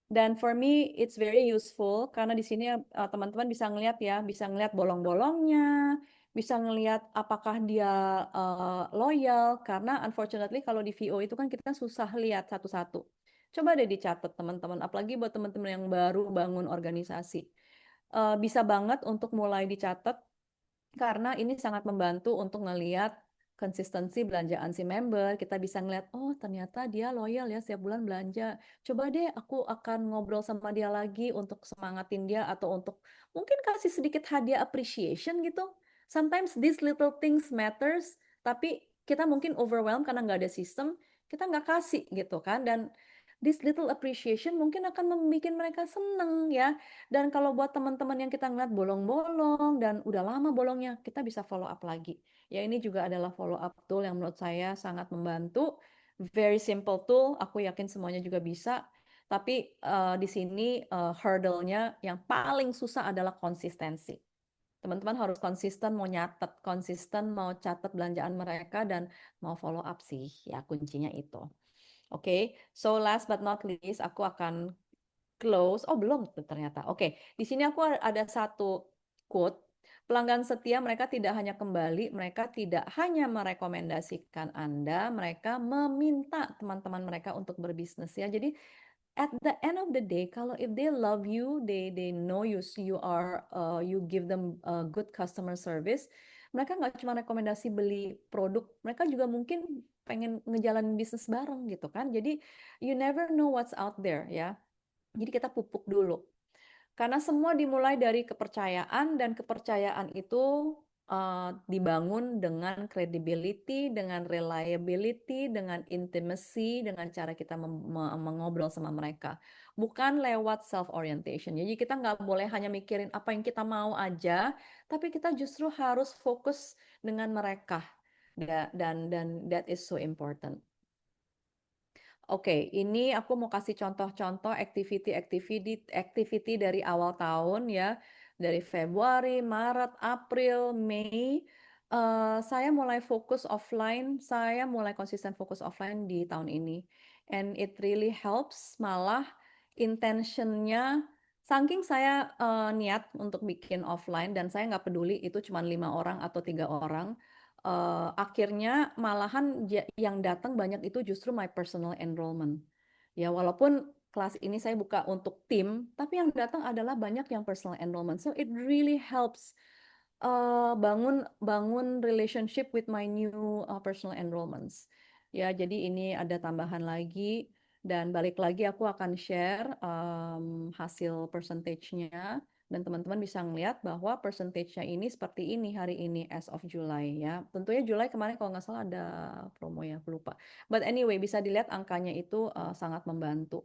Speaker 2: Dan for me it's very useful karena di sini teman-teman bisa ngeliat bolong-bolongnya, bisa ngelihat apakah dia loyal, karena unfortunately kalau di VO itu kan kita susah lihat satu-satu. Coba deh dicatat teman-teman, apalagi buat teman-teman yang baru bangun organisasi. Bisa banget untuk mulai dicatat karena ini sangat membantu untuk ngelihat konsistensi belanjaan si member. Kita bisa ngeliat, oh ternyata dia loyal ya setiap bulan belanja. Coba deh aku akan ngobrol sama dia lagi untuk semangatin dia atau untuk mungkin kasih sedikit hadiah appreciation gitu. Sometimes these little things matters, tapi kita mungkin overwhelmed karena nggak ada sistem, kita nggak kasih gitu kan. Dan this little appreciation mungkin akan membuat mereka seneng ya. Dan kalau buat teman-teman yang kita ngeliat bolong-bolong dan udah lama bolongnya, kita bisa follow up lagi. Ya ini juga adalah follow up tool yang menurut saya sangat membantu. Very simple tool, aku yakin semuanya juga bisa. Tapi di sini hurdle-nya yang paling susah adalah konsistensi. Teman-teman harus konsisten mau nyatet, konsisten mau catat belanjaan mereka dan mau follow up sih. Ya kuncinya itu. Oke, so last but not least, aku akan close. Oh, belum ternyata. Oke, di sini aku ada satu quote. Pelanggan setia mereka tidak hanya kembali, mereka tidak hanya merekomendasikan Anda, mereka meminta teman-teman mereka untuk berbisnis ya. Jadi at the end of the day, kalau if they love you, they know you give them good customer service, mereka nggak cuma rekomendasi beli produk, mereka juga mungkin pengen ngejalanin bisnis bareng gitu kan. Jadi you never know what's out there ya. Jadi kita pupuk dulu. Karena semua dimulai dari kepercayaan dan kepercayaan itu dibangun dengan credibility, dengan reliability, dengan intimacy, dengan cara kita mengobrol sama mereka. Bukan lewat self-orientation. Jadi kita nggak boleh hanya mikirin apa yang kita mau aja, tapi kita justru harus fokus dengan mereka. Dan that is so important. Oke, ini aku mau kasih contoh-contoh activity dari awal tahun ya, dari Februari, Maret, April, Mei. Saya mulai fokus offline, saya mulai konsisten fokus offline di tahun ini. And it really helps, malah intentionnya, saking saya niat untuk bikin offline dan saya nggak peduli itu cuma 5 orang atau 3 orang. Akhirnya malahan yang datang banyak itu justru my personal enrollment. Ya walaupun kelas ini saya buka untuk tim, tapi yang datang adalah banyak yang personal enrollment. So it really helps bangun relationship with my new personal enrollments. Ya jadi ini ada tambahan lagi dan balik lagi aku akan share hasil percentage-nya. Dan teman-teman bisa ngeliat bahwa percentage-nya ini seperti ini hari ini as of July ya. Tentunya July kemarin kalau nggak salah ada promo ya, aku lupa. But anyway, bisa dilihat angkanya itu sangat membantu.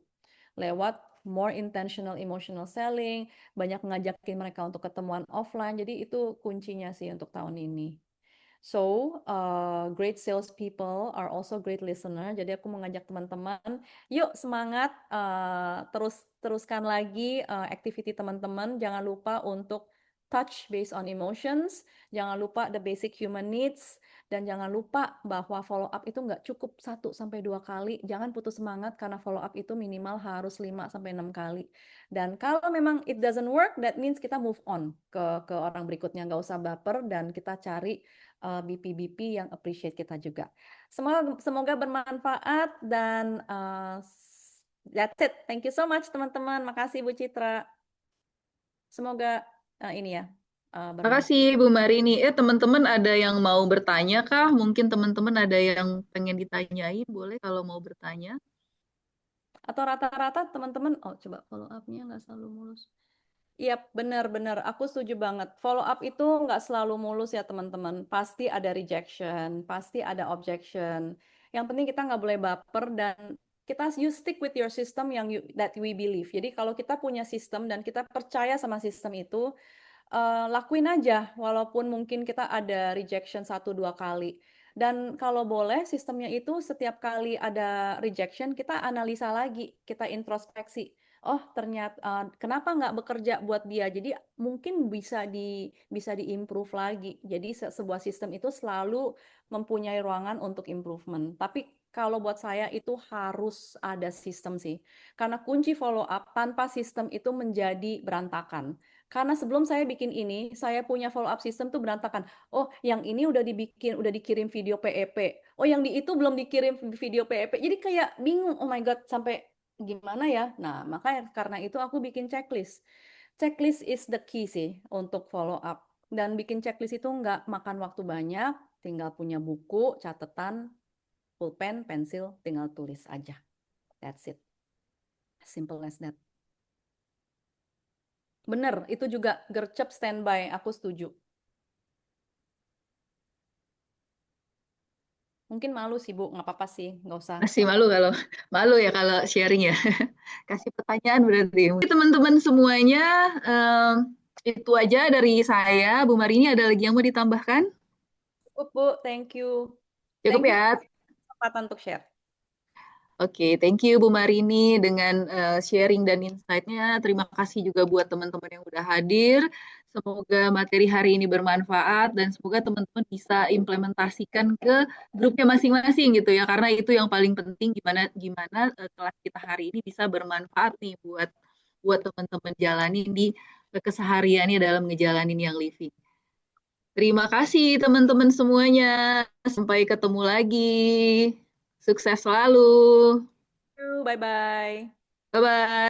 Speaker 2: Lewat more intentional emotional selling, banyak ngajakin mereka untuk ketemuan offline. Jadi itu kuncinya sih untuk tahun ini. So, great salespeople are also great listener. Jadi aku mengajak teman-teman, yuk semangat, teruskan lagi activity teman-teman. Jangan lupa untuk touch based on emotions. Jangan lupa the basic human needs. Dan jangan lupa bahwa follow up itu nggak cukup 1-2 kali. Jangan putus semangat karena follow up itu minimal harus 5-6 kali. Dan kalau memang it doesn't work, that means kita move on ke orang berikutnya. Nggak usah baper dan kita cari BP-BP yang appreciate kita juga. Semoga bermanfaat dan that's it. Thank you so much teman-teman. Makasih Bu Citra. Semoga ini ya bermanfaat.
Speaker 1: Makasih Bu Marini. Teman-teman ada yang mau bertanya kah? Mungkin teman-teman ada yang pengen ditanyain, boleh kalau mau bertanya.
Speaker 2: Atau rata-rata teman-teman, oh coba follow up-nya nggak selalu mulus. Iya, benar-benar. Aku setuju banget. Follow up itu nggak selalu mulus ya, teman-teman. Pasti ada rejection, pasti ada objection. Yang penting kita nggak boleh baper dan you stick with your system that we believe. Jadi kalau kita punya sistem dan kita percaya sama sistem itu, lakuin aja. Walaupun mungkin kita ada rejection 1-2 kali. Dan kalau boleh sistemnya itu setiap kali ada rejection, kita analisa lagi, kita introspeksi. Oh ternyata kenapa nggak bekerja buat dia? Jadi mungkin bisa diimprove lagi. Jadi sebuah sistem itu selalu mempunyai ruangan untuk improvement. Tapi kalau buat saya itu harus ada sistem sih. Karena kunci follow up tanpa sistem itu menjadi berantakan. Karena sebelum saya bikin ini, saya punya follow up system tuh berantakan. Oh, yang ini udah dikirim video PEP. Oh, yang di itu belum dikirim video PEP. Jadi kayak bingung, oh my God, sampai gimana ya? Nah, makanya karena itu aku bikin checklist. Checklist is the key sih untuk follow up. Dan bikin checklist itu nggak makan waktu banyak, tinggal punya buku, catatan, pulpen, pensil, tinggal tulis aja. That's it. Simple as that. Bener, itu juga gercep standby, aku setuju. Mungkin malu sih Bu, nggak apa-apa sih, nggak usah.
Speaker 1: Masih malu ya kalau sharing ya. Kasih pertanyaan berarti. Teman-teman semuanya, itu aja dari saya. Bu Marini ada lagi yang mau ditambahkan?
Speaker 2: Cukup Bu, thank you.
Speaker 1: Cukup
Speaker 2: Thank you
Speaker 1: ya.
Speaker 2: kesempatan untuk share.
Speaker 1: Oke, thank you Bu Marini dengan sharing dan insight-nya. Terima kasih juga buat teman-teman yang udah hadir. Semoga materi hari ini bermanfaat dan semoga teman-teman bisa implementasikan ke grupnya masing-masing gitu ya. Karena itu yang paling penting gimana kelas kita hari ini bisa bermanfaat nih buat teman-teman jalanin di kesehariannya dalam ngejalanin yang living. Terima kasih teman-teman semuanya. Sampai ketemu lagi. Sukses selalu.
Speaker 2: Bye-bye.
Speaker 1: Bye-bye.